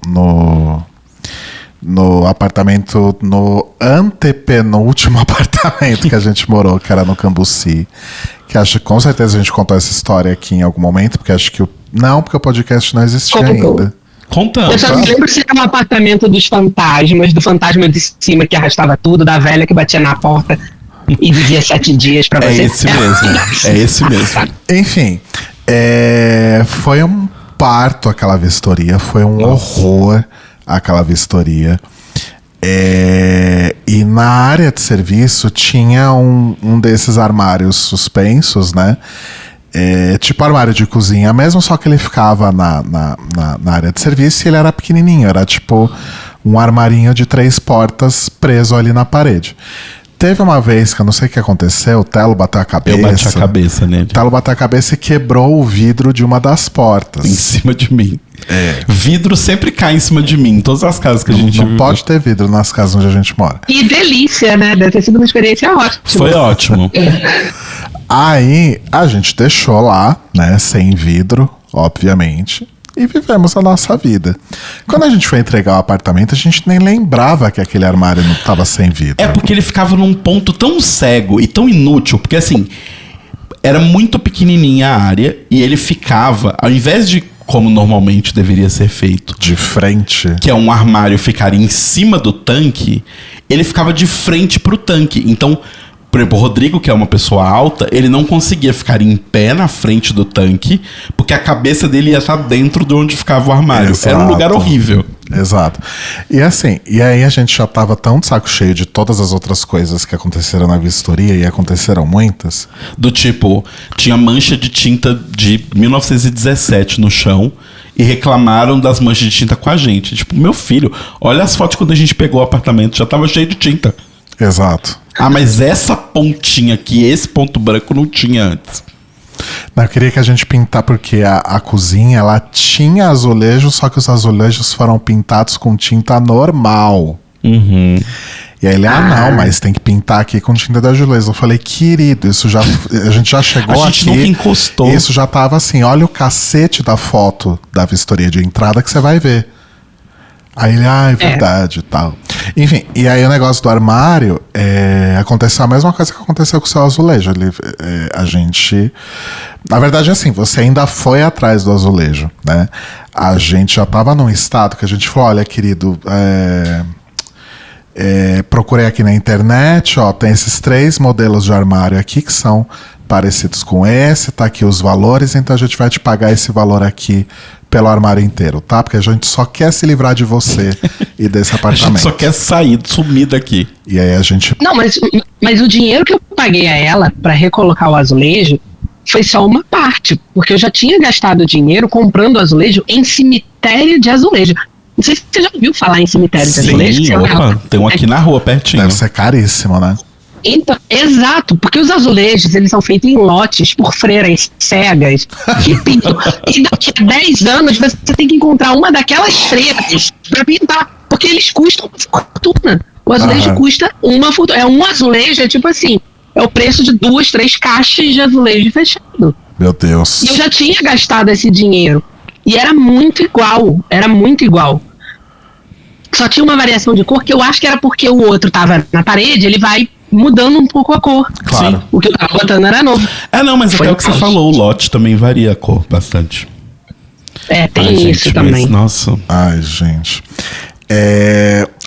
apartamento, no antepenúltimo apartamento que a gente morou, que era no Cambuci. Que acho que com certeza a gente contou essa história aqui em algum momento, porque acho que porque o podcast não existia ainda. Contando. Eu só me lembro se era um apartamento dos fantasmas, do fantasma de cima que arrastava tudo, da velha que batia na porta e dizia 7 dias pra você. É esse mesmo. Enfim, foi um parto aquela vistoria, foi um horror aquela vistoria. E na área de serviço tinha um desses armários suspensos, né? Tipo armário de cozinha mesmo, só que ele ficava na área de serviço e ele era pequenininho, era tipo um armarinho de 3 portas preso ali na parede. Teve uma vez que eu não sei o que aconteceu, o Telo bateu a cabeça. Eu bati a cabeça nele. O Telo bateu a cabeça e quebrou o vidro de uma das portas. Em cima de mim. Vidro sempre cai em cima de mim, em todas as casas que a gente Não pode ter vidro nas casas onde a gente mora. Que delícia, né? Deve ter sido uma experiência ótima. Foi ótimo. Aí a gente deixou lá, né, sem vidro, obviamente, e vivemos a nossa vida. Quando a gente foi entregar o apartamento, a gente nem lembrava que aquele armário não estava sem vidro. É porque ele ficava num ponto tão cego e tão inútil, porque assim, era muito pequenininha a área e ele ficava, ao invés de como normalmente deveria ser feito, De frente. que é um armário ficar em cima do tanque, ele ficava de frente pro tanque. Então, por exemplo, o Rodrigo, que é uma pessoa alta, ele não conseguia ficar em pé na frente do tanque, porque a cabeça dele ia estar dentro de onde ficava o armário. Exato. Era um lugar horrível. Exato. E assim, e aí a gente já tava tão de saco cheio de todas as outras coisas que aconteceram na vistoria, e aconteceram muitas. Do tipo, tinha mancha de tinta de 1917 no chão e reclamaram das manchas de tinta com a gente. Tipo, meu filho, olha as fotos quando a gente pegou o apartamento, já tava cheio de tinta. Exato. Ah, mas essa pontinha aqui, esse ponto branco não tinha antes. Eu queria que a gente pintar, porque a cozinha, ela tinha azulejo, só que os azulejos foram pintados com tinta normal. Uhum. E aí ele, não, mas tem que pintar aqui com tinta de azulejo. Eu falei, querido, a gente já chegou A gente aqui. nunca encostou. Isso já tava assim, olha o cacete da foto da vistoria de entrada que você vai ver. Aí ele, é verdade e tal. Enfim, e aí o negócio do armário, aconteceu a mesma coisa que aconteceu com o seu azulejo. A gente... Na verdade, assim, você ainda foi atrás do azulejo, né? A gente já tava num estado que a gente falou, olha, querido, procurei aqui na internet, ó, tem esses 3 modelos de armário aqui que são parecidos com esse, tá aqui os valores, então a gente vai te pagar esse valor aqui pelo armário inteiro, tá? Porque a gente só quer se livrar de você e desse A apartamento. gente só quer sair, sumir daqui. E aí a gente... Não, mas o dinheiro que eu paguei a ela pra recolocar o azulejo foi só uma parte, porque eu já tinha gastado dinheiro comprando azulejo em cemitério de azulejo. Não sei se você já ouviu falar em cemitério de azulejo. Sim, opa, tem um aqui na rua, pertinho. Deve ser caríssimo, né? Então, exato, porque os azulejos, eles são feitos em lotes por freiras cegas que pintam. E daqui a 10 anos você tem que encontrar uma daquelas freiras pra pintar, porque eles custam uma fortuna. O azulejo custa uma fortuna. Um azulejo é tipo assim, é o preço de 2, 3 caixas de azulejo fechado. Meu Deus. E eu já tinha gastado esse dinheiro. E era muito igual, Só tinha uma variação de cor que eu acho que era porque o outro tava na parede, ele vai mudando um pouco a cor. Claro. Sim. O que eu tava botando era novo. Não, mas Foi até o que você caos. falou, o lote também varia a cor bastante. Tem Ai, isso gente, também. mas, nossa. Ai, gente.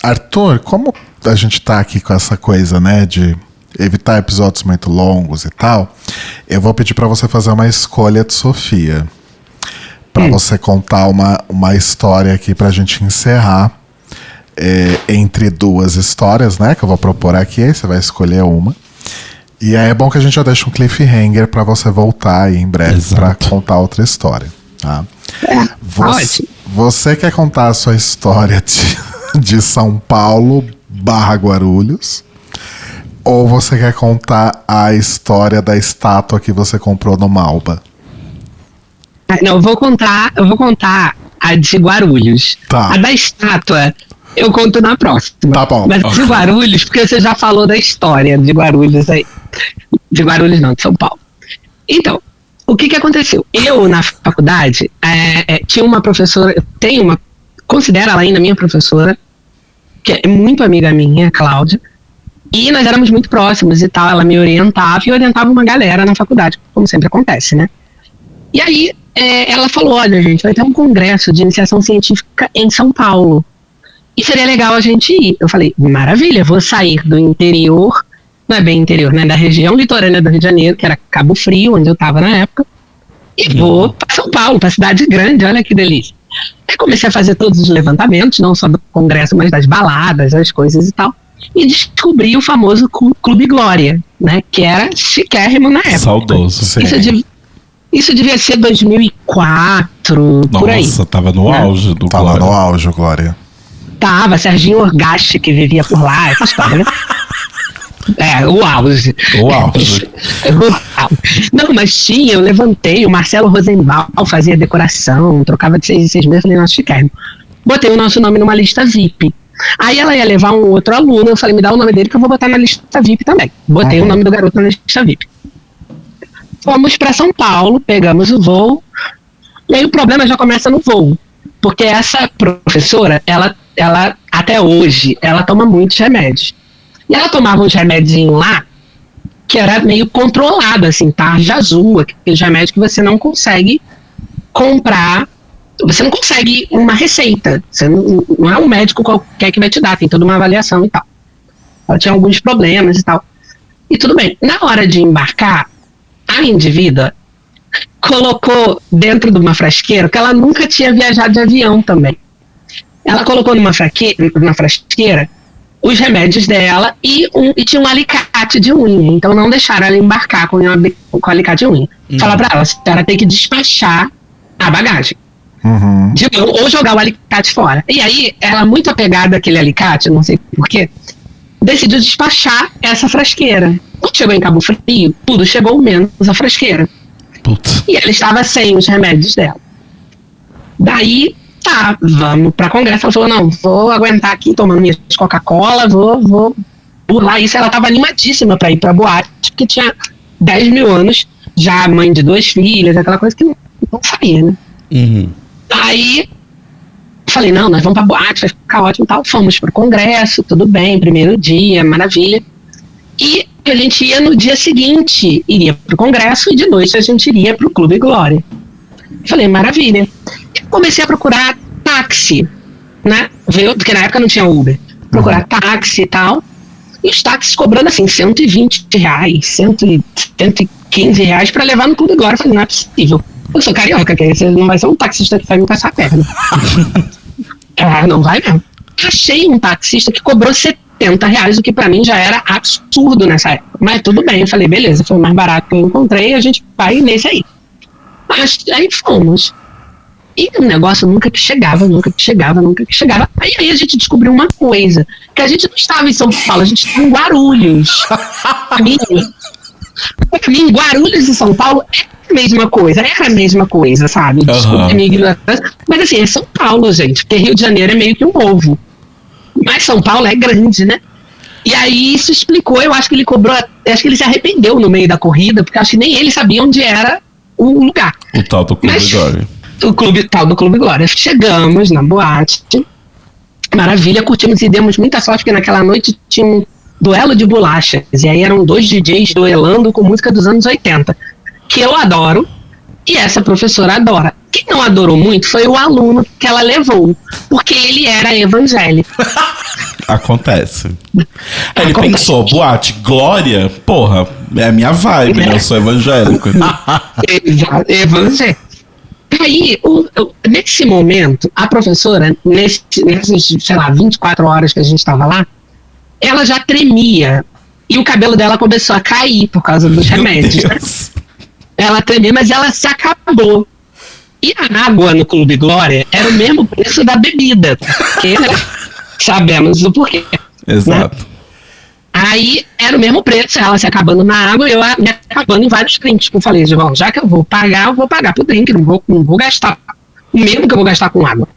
Arthur, como a gente tá aqui com essa coisa, né, de evitar episódios muito longos e tal, eu vou pedir pra você fazer uma escolha de Sofia. Pra você contar uma história aqui pra gente encerrar. Entre 2 histórias, né, que eu vou propor aqui, aí você vai escolher uma. E aí é bom que a gente já deixa um cliffhanger pra você voltar aí em breve pra Exato. contar outra história, tá? Ótimo. Você quer contar a sua história de São Paulo / Guarulhos? Ou você quer contar a história da estátua que você comprou no Malba? Não, eu vou contar a de Guarulhos. Tá. A da estátua eu conto na próxima. Tá bom. Mas de Guarulhos, porque você já falou da história de Guarulhos aí. De Guarulhos não, de São Paulo. Então, o que aconteceu? Eu, na faculdade, tinha uma professora, considero ela ainda minha professora, que é muito amiga minha, Cláudia, e nós éramos muito próximos e tal, ela me orientava e orientava uma galera na faculdade, como sempre acontece, né? E aí ela falou, olha gente, vai ter um congresso de iniciação científica em São Paulo. E seria legal a gente ir. Eu falei, maravilha, vou sair do interior, não é bem interior, né? Da região litorânea do Rio de Janeiro, que era Cabo Frio, onde eu estava na época. E vou para São Paulo, para cidade grande, olha que delícia. Aí comecei a fazer todos os levantamentos, não só do congresso, mas das baladas, das coisas e tal. E descobri o famoso Clube Glória, né? Que era chiquérrimo na época. Saudoso. Isso devia ser 2004, por aí. Nossa, tava no auge do Tava Glória. no auge, Glória. Tava, Serginho Orgaste, que vivia por lá, essa história, né? O auge. O auge. Não, mas tinha, eu levantei, o Marcelo Rosenbaum fazia decoração, trocava de 6 em 6 meses, falei, nossa, chiquérrimo. Botei o nosso nome numa lista VIP. Aí ela ia levar um outro aluno, eu falei, me dá o nome dele que eu vou botar na lista VIP também. Botei o nome do garoto na lista VIP. Fomos para São Paulo, pegamos o voo, e aí o problema já começa no voo, porque essa professora, ela até hoje, ela toma muitos remédios. E ela tomava uns remédios lá, que era meio controlado, assim, tarja azul, aqueles remédios que você não consegue comprar, você não consegue uma receita, você não é um médico qualquer que vai te dar, tem toda uma avaliação e tal. Ela tinha alguns problemas e tal. E tudo bem, na hora de embarcar, a indivídua colocou dentro de uma frasqueira, que ela nunca tinha viajado de avião também. Ela colocou numa frasqueira os remédios dela e tinha um alicate de unha. Então não deixaram ela embarcar com alicate de unha. Falaram pra ela, a senhora tem que despachar a bagagem. Ou jogar o alicate fora. E aí, ela muito apegada àquele alicate, não sei porquê, decidiu despachar essa frasqueira. Quando chegou em Cabo Frio, tudo chegou menos a frasqueira. Putz. E ela estava sem os remédios dela. Daí, tá, vamos pra congresso. Ela falou, não, vou aguentar aqui tomando minha Coca-Cola, vou burlar isso. Ela tava animadíssima pra ir pra boate, porque tinha 10 mil anos, já mãe de 2 filhas, aquela coisa que não saía, né? Aí, falei, não, nós vamos pra boate, vai ficar ótimo e tal. Fomos pro congresso, tudo bem, primeiro dia, maravilha. E a gente ia no dia seguinte, iria pro congresso, e de noite a gente iria pro Clube Glória. Falei, maravilha. E comecei a procurar táxi, né? Porque na época não tinha Uber. Procurar táxi e tal. E os táxis cobrando assim, R$120, R$115 pra levar no Clube Glória. Eu falei, não é possível. Eu sou carioca, que você não vai ser um taxista que vai me passar a perna. Não vai mesmo. Achei um taxista que cobrou R$70, o que pra mim já era absurdo nessa época. Mas tudo bem, eu falei, beleza, foi o mais barato que eu encontrei, a gente vai nesse aí. Mas aí fomos. E o negócio nunca que chegava. Aí a gente descobriu uma coisa, que a gente não estava em São Paulo, a gente estava em Guarulhos. Pra mim, Guarulhos e São Paulo era a mesma coisa, sabe? Desculpa a minha ignorância. Mas assim, é São Paulo, gente, porque Rio de Janeiro é meio que um ovo. Mas São Paulo é grande, né? E aí isso explicou, eu acho que ele cobrou, acho que ele se arrependeu no meio da corrida, porque acho que nem ele sabia onde era o lugar. O tal do Clube Glória. Tal do Clube Glória. Chegamos na boate, maravilha, curtimos e demos muita sorte, porque naquela noite tinha um duelo de bolachas, e aí eram 2 DJs duelando com música dos anos 80, que eu adoro, e essa professora adora. Quem não adorou muito foi o aluno que ela levou, porque ele era evangélico. Acontece. Aí ele pensou, boate, Glória, porra, é a minha vibe, né? Eu sou evangélico. Evangélico. Aí, nesse momento, a professora, nessas, sei lá, 24 horas que a gente estava lá, ela já tremia. E o cabelo dela começou a cair por causa dos remédios. Né? Ela tremia, mas ela se acabou. E a água no Clube Glória era o mesmo preço da bebida. Porque, né, sabemos o porquê. Exato. Né? Aí era o mesmo preço, ela se acabando na água e eu me acabando em vários drinks. Eu falei, bom, já que eu vou pagar pro drink, não vou gastar o mesmo que eu vou gastar com água.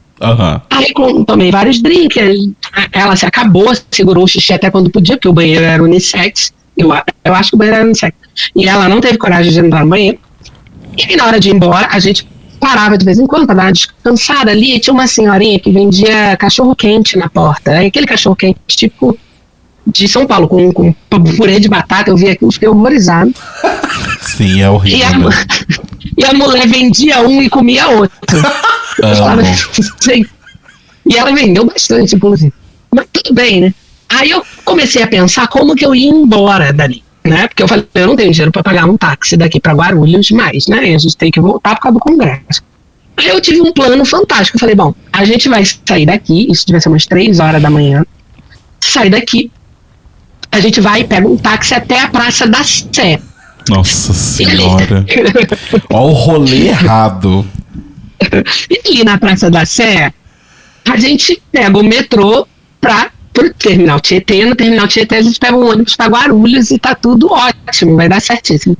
Aí tomei vários drinks, ela se acabou, segurou o xixi até quando podia, porque o banheiro era unissex. Eu acho que o banheiro era unissex. E ela não teve coragem de entrar no banheiro. E aí, na hora de ir embora, a gente parava de vez em quando pra dar uma descansada ali, e tinha uma senhorinha que vendia cachorro-quente na porta. Aí aquele cachorro-quente, tipo de São Paulo, com purê de batata, eu vi aquilo, fiquei horrorizado. Sim, é horrível. E a mulher vendia um e comia outro. Eu falava assim, e ela vendeu bastante, inclusive. Mas tudo bem, né? Aí eu comecei a pensar como que eu ia embora dali, né? Porque eu falei, eu não tenho dinheiro para pagar um táxi daqui para Guarulhos mais, né? E a gente tem que voltar por causa do congresso. Aí eu tive um plano fantástico. Eu falei, bom, a gente vai sair daqui, isso devia ser umas 3 horas da manhã. Sai daqui, a gente vai e pega um táxi até a Praça da Sé. Nossa Senhora. Ó o rolê errado. E ali na Praça da Sé, a gente pega o metrô pro Terminal Tietê. No Terminal Tietê a gente pega um ônibus para Guarulhos e tá tudo ótimo, vai dar certíssimo.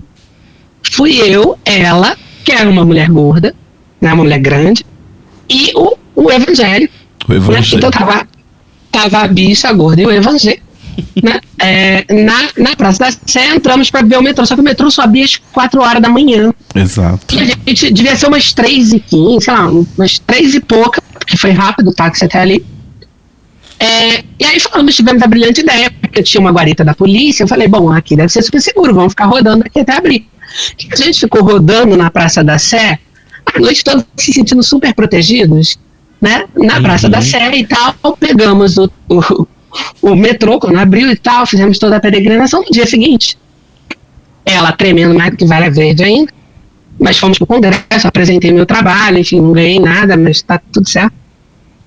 Fui eu, ela, que era uma mulher gorda, né, uma mulher grande, e o Evangelho. O Evangelho. Né? Então tava a bicha gorda e o Evangelho. Né? Na Praça da Sé entramos para ver o metrô, só que o metrô só abria às 4 horas da manhã. Exato. E a gente devia ser umas 3h15, sei lá, umas 3 e pouca, porque foi rápido o táxi até ali. E aí tivemos a brilhante ideia, porque tinha uma guarita da polícia. Eu falei, bom, aqui deve ser super seguro, vamos ficar rodando aqui até abrir. E a gente ficou rodando na Praça da Sé a noite toda, se sentindo super protegidos, né? Na Praça da Sé e tal. Pegamos o metrô quando abriu e tal, fizemos toda a peregrinação. No dia seguinte, ela tremendo mais do que Vara Verde ainda, mas fomos pro congresso, apresentei meu trabalho, enfim, não ganhei nada, mas tá tudo certo.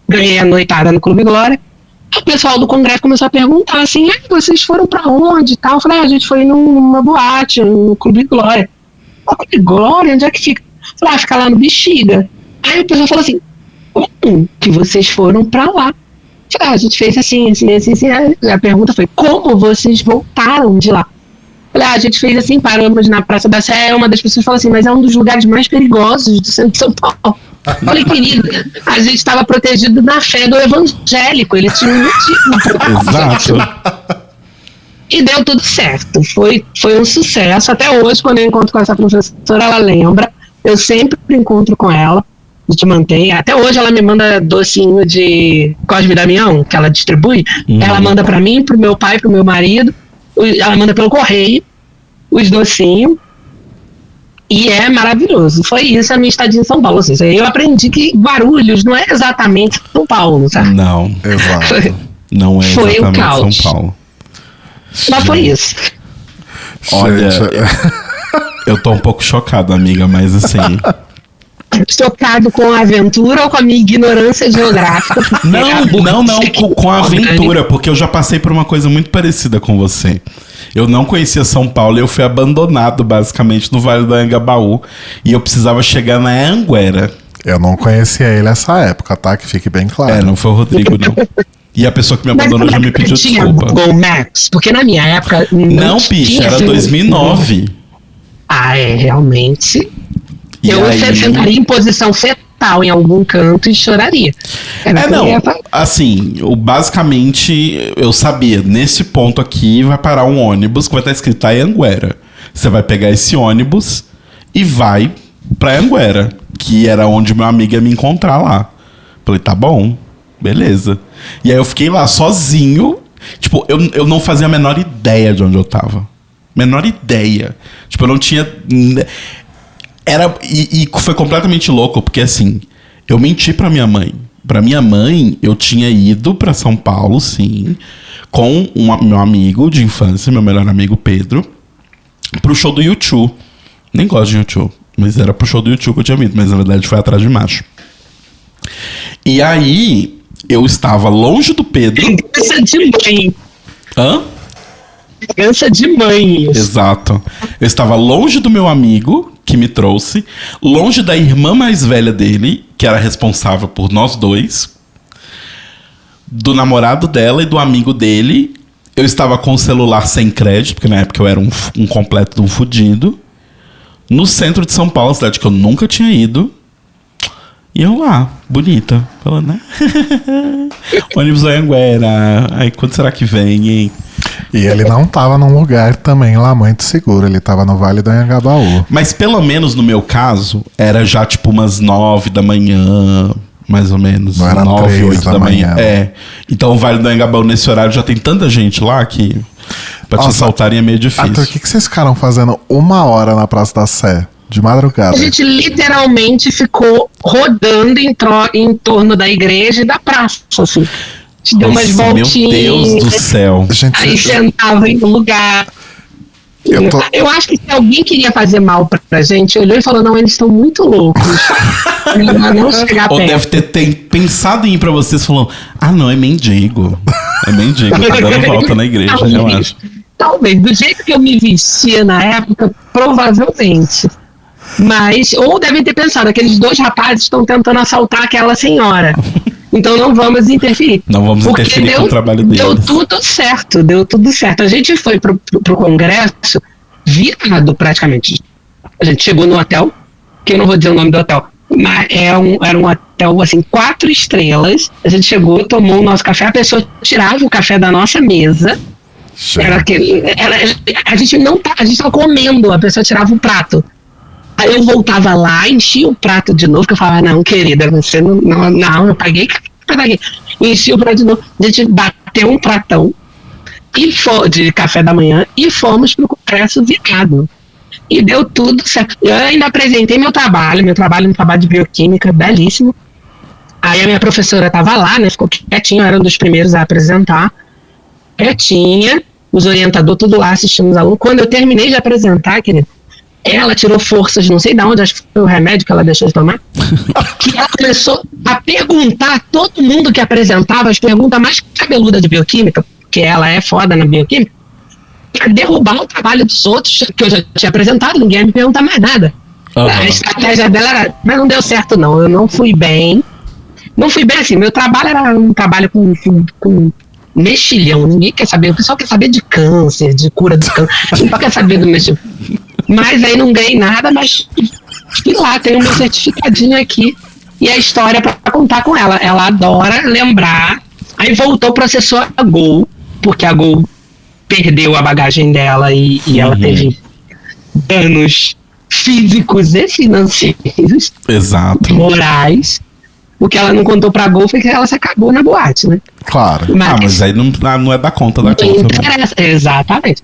Ganhei a noitada no Clube Glória. O pessoal do congresso começou a perguntar assim, vocês foram pra onde e tal? Eu falei, a gente foi numa boate, no Clube Glória. Clube Glória, onde é que fica? Eu falei, fica lá no Bexiga. Aí o pessoal falou assim, como que vocês foram pra lá? Eu falei, a gente fez assim. Aí a pergunta foi, como vocês voltaram de lá? Eu falei, a gente fez assim, paramos na Praça da Sé. Uma das pessoas falou assim, mas é um dos lugares mais perigosos do centro de São Paulo. Eu falei, querido, a gente estava protegido na fé do evangélico, ele tinha um motivo. Exato. E deu tudo certo, foi um sucesso. Até hoje, quando eu encontro com essa professora, ela lembra. Eu sempre encontro com ela, a gente mantém. Até hoje ela me manda docinho de Cosme e Damião, que ela distribui. Ela manda pra mim, pro meu pai, pro meu marido. Ela manda pelo correio os docinhos. E é maravilhoso. Foi isso a minha estadia em São Paulo. Ou seja, eu aprendi que Guarulhos não é exatamente São Paulo, sabe? Não, Exato. não é Foi exatamente o caos. São Paulo. Mas foi isso. Olha, Gente, eu tô um pouco chocado, amiga, mas assim... Chocado com a aventura ou com a minha ignorância geográfica? Não, com a aventura, porque eu já passei por uma coisa muito parecida com você. Eu não conhecia São Paulo e eu fui abandonado, basicamente, no Vale do Anhangabaú. E eu precisava chegar na Anguera. eu não conhecia ele nessa época, tá? Que fique bem claro. Não foi o Rodrigo, não. E a pessoa que me abandonou já me pediu tinha desculpa. Google Maps? Porque na minha época... Não, bicho, era 2009. Realmente... E eu aí... sentaria em posição fetal em algum canto e choraria. Assim, basicamente, eu sabia, nesse ponto aqui vai parar um ônibus que vai estar escrito Anhanguera. Você vai pegar esse ônibus e vai pra Anhanguera, que era onde meu amigo ia me encontrar lá. Falei, tá bom, beleza. E aí eu fiquei lá sozinho, tipo, eu não fazia a menor ideia de onde eu tava. Menor ideia. Tipo, eu não tinha... E foi completamente louco, porque assim, eu menti pra minha mãe. Pra minha mãe, eu tinha ido pra São Paulo, sim, com meu amigo de infância, meu melhor amigo Pedro, pro show do U2. Nem gosto de U2, mas era pro show do U2 que eu tinha ido, mas na verdade foi atrás de macho. E aí, eu estava longe do Pedro. Criança de mãe. Hã? Criança de mãe. Exato. Eu estava longe do meu amigo, que me trouxe, longe da irmã mais velha dele, que era responsável por nós dois, do namorado dela e do amigo dele. Eu estava com o celular sem crédito, porque na época eu era um completo de um fudido, no centro de São Paulo, cidade que eu nunca tinha ido. E eu lá, bonita, falando, né? Ônibus Anhanguera, aí quando será que vem, hein? E ele não tava num lugar também lá muito seguro, ele tava no Vale do Anhangabaú. Mas pelo menos no meu caso, era já tipo umas 9 da manhã, mais ou menos. Não era 9, 3 8 da manhã. Então o Vale do Anhangabaú nesse horário já tem tanta gente lá que Pra te Nossa, assaltarem é meio Arthur, difícil. o que vocês ficaram fazendo 1 hora na Praça da Sé? De madrugada. A gente literalmente ficou rodando em torno da igreja e da praça, assim. A gente deu umas Nossa, meu voltinhas. Deus do céu. Aí sentava em um lugar. Eu acho que se alguém queria fazer mal pra gente, olhou e falou, não, eles estão muito loucos. Melhor não chegar Ou perto. deve ter pensado em ir pra vocês falando, não, é mendigo. É mendigo, tá dando volta na igreja, eu acho. Talvez, do jeito que eu me vestia na época, provavelmente. Mas, ou devem ter pensado, aqueles 2 rapazes estão tentando assaltar aquela senhora. Então não vamos interferir. Não vamos Porque interferir com o trabalho deles. Deu tudo certo. A gente foi pro congresso virado praticamente. A gente chegou no hotel, que eu não vou dizer o nome do hotel, mas era um hotel, assim, 4 estrelas. A gente chegou, tomou o nosso café, a pessoa tirava o café da nossa mesa. A gente tava comendo, a pessoa tirava o prato. Aí eu voltava lá, enchia o prato de novo, que eu falava, não, querida, você não, eu paguei. Enchia o prato de novo, a gente bateu um pratão de café da manhã e fomos pro congresso virado. E deu tudo certo. Eu ainda apresentei meu trabalho um trabalho de bioquímica, belíssimo. Aí a minha professora tava lá, né, ficou quietinha, eu era um dos primeiros a apresentar. Quietinha, os orientadores tudo lá assistindo os alunos. Quando eu terminei de apresentar, querida, ela tirou forças, não sei de onde, acho que foi o remédio que ela deixou de tomar, que ela começou a perguntar a todo mundo que apresentava as perguntas mais cabeludas de bioquímica, porque ela é foda na bioquímica, pra derrubar o trabalho dos outros, que eu já tinha apresentado, ninguém ia me perguntar mais nada. Uhum. A estratégia dela era, mas não deu certo não, eu não fui bem. Não fui bem assim, meu trabalho era um trabalho com mexilhão, ninguém quer saber, o pessoal quer saber de câncer, de cura de câncer, ninguém quer saber do mexilhão. Mas aí não ganhei nada, mas fui lá, tenho meu certificadinho aqui e a história pra contar com ela. Ela adora lembrar. Aí voltou, processou a Gol, porque a Gol perdeu a bagagem dela e ela teve danos físicos e financeiros. Exato. Morais. O que ela não contou pra Gol foi que ela se acabou na boate, né? Claro. Mas aí não é da conta da conta. Exatamente.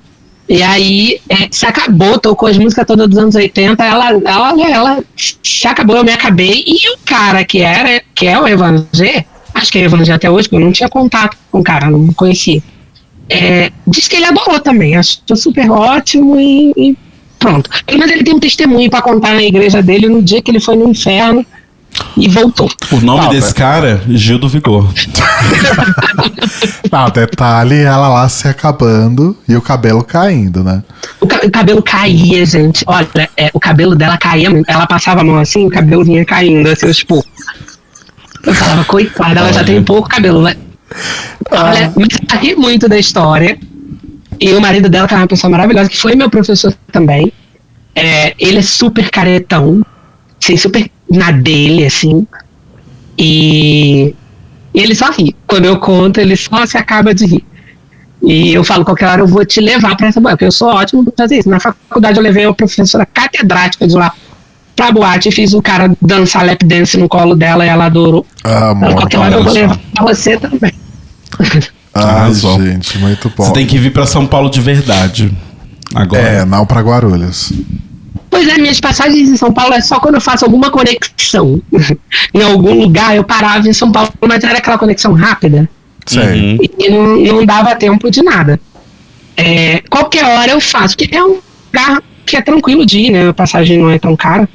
E aí, se acabou, tocou as músicas todas dos anos 80, ela se acabou, eu me acabei, e o cara que é o Evanger, acho que é Evanger até hoje, porque eu não tinha contato com o cara, não conhecia, disse que ele adorou também, achou super ótimo e pronto. Mas ele tem um testemunho pra contar na igreja dele no dia que ele foi no inferno e voltou. O nome desse cara, Gil do Vigor. Não, detalhe, ela lá se acabando e o cabelo caindo, né? O cabelo caía, gente. Olha, o cabelo dela caía muito. Ela passava a mão assim, o cabelo vinha caindo, assim, tipo. Eu falava, coitada, ela já tem pouco cabelo, né? Olha, mas eu ri muito da história. E o marido dela, que é uma pessoa maravilhosa, que foi meu professor também. Ele é super caretão, assim, super na dele, assim. E ele só ri. Quando eu conto, ele só se acaba de rir. E eu falo, qualquer hora eu vou te levar pra essa boate, porque eu sou ótimo pra fazer isso. Na faculdade eu levei uma professora catedrática de lá pra boate e fiz o cara dançar lap dance no colo dela e ela adorou. Amor, qualquer hora eu vou levar você também. Gente, muito bom. Você tem que vir pra São Paulo de verdade. Agora. Não pra Guarulhos. Pois é, minhas passagens em São Paulo é só quando eu faço alguma conexão. Em algum lugar eu parava em São Paulo, mas era aquela conexão rápida. Sei. E não dava tempo de nada. Qualquer hora eu faço, porque é um lugar que é tranquilo de ir, né? A passagem não é tão cara.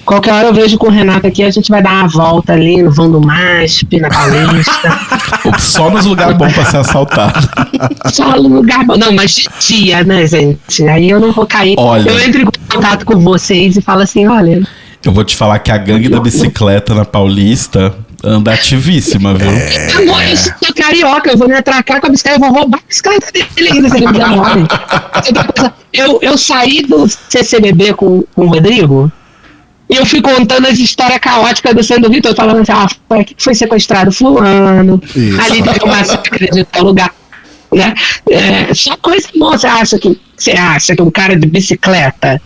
Qualquer hora eu vejo com o Renato aqui, a gente vai dar uma volta ali no vão do MASP, na Paulista. Só nos lugares bons pra ser assaltado. Só no lugar bom. Não, mas de dia, né, gente? Aí eu não vou cair. Olha. Eu entro em contato com vocês e falo assim, olha... Eu vou te falar que a gangue da bicicleta na Paulista anda ativíssima, viu? Amor, eu sou carioca, eu vou me atracar com a bicicleta, eu vou roubar a bicicleta dele ainda, se ele me der mole. Eu saí do CCBB com o Rodrigo e eu fui contando as histórias caóticas do Sandro Vitor, falando assim, foi sequestrado fulano, Isso. ali teve uma massacre de tal lugar, né? Só coisa boa, você acha que um cara de bicicleta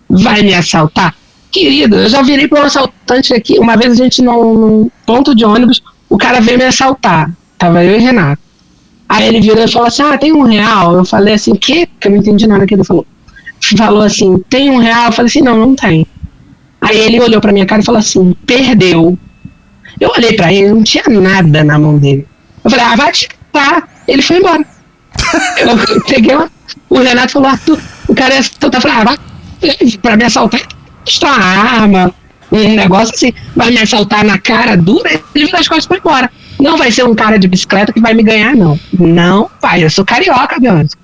vai me assaltar? Querido, eu já virei para um assaltante aqui. Uma vez a gente num ponto de ônibus, o cara veio me assaltar. Tava eu e Renato. Aí ele virou e falou assim, tem R$1. Eu falei assim, que? Porque eu não entendi nada que ele falou. Falou assim, tem R$1? Eu falei assim, não tem. Aí ele olhou pra minha cara e falou assim, perdeu. Eu olhei pra ele, não tinha nada na mão dele. Eu falei, vai tirar. Ele foi embora. Eu peguei o Renato falou, Arthur, o cara ia assaltar. Eu falei, vai pra me assaltar, está a arma, um negócio assim, vai me assaltar na cara dura, ele vira as costas e foi embora. Não vai ser um cara de bicicleta que vai me ganhar, não. Não vai, eu sou carioca, Beyoncé.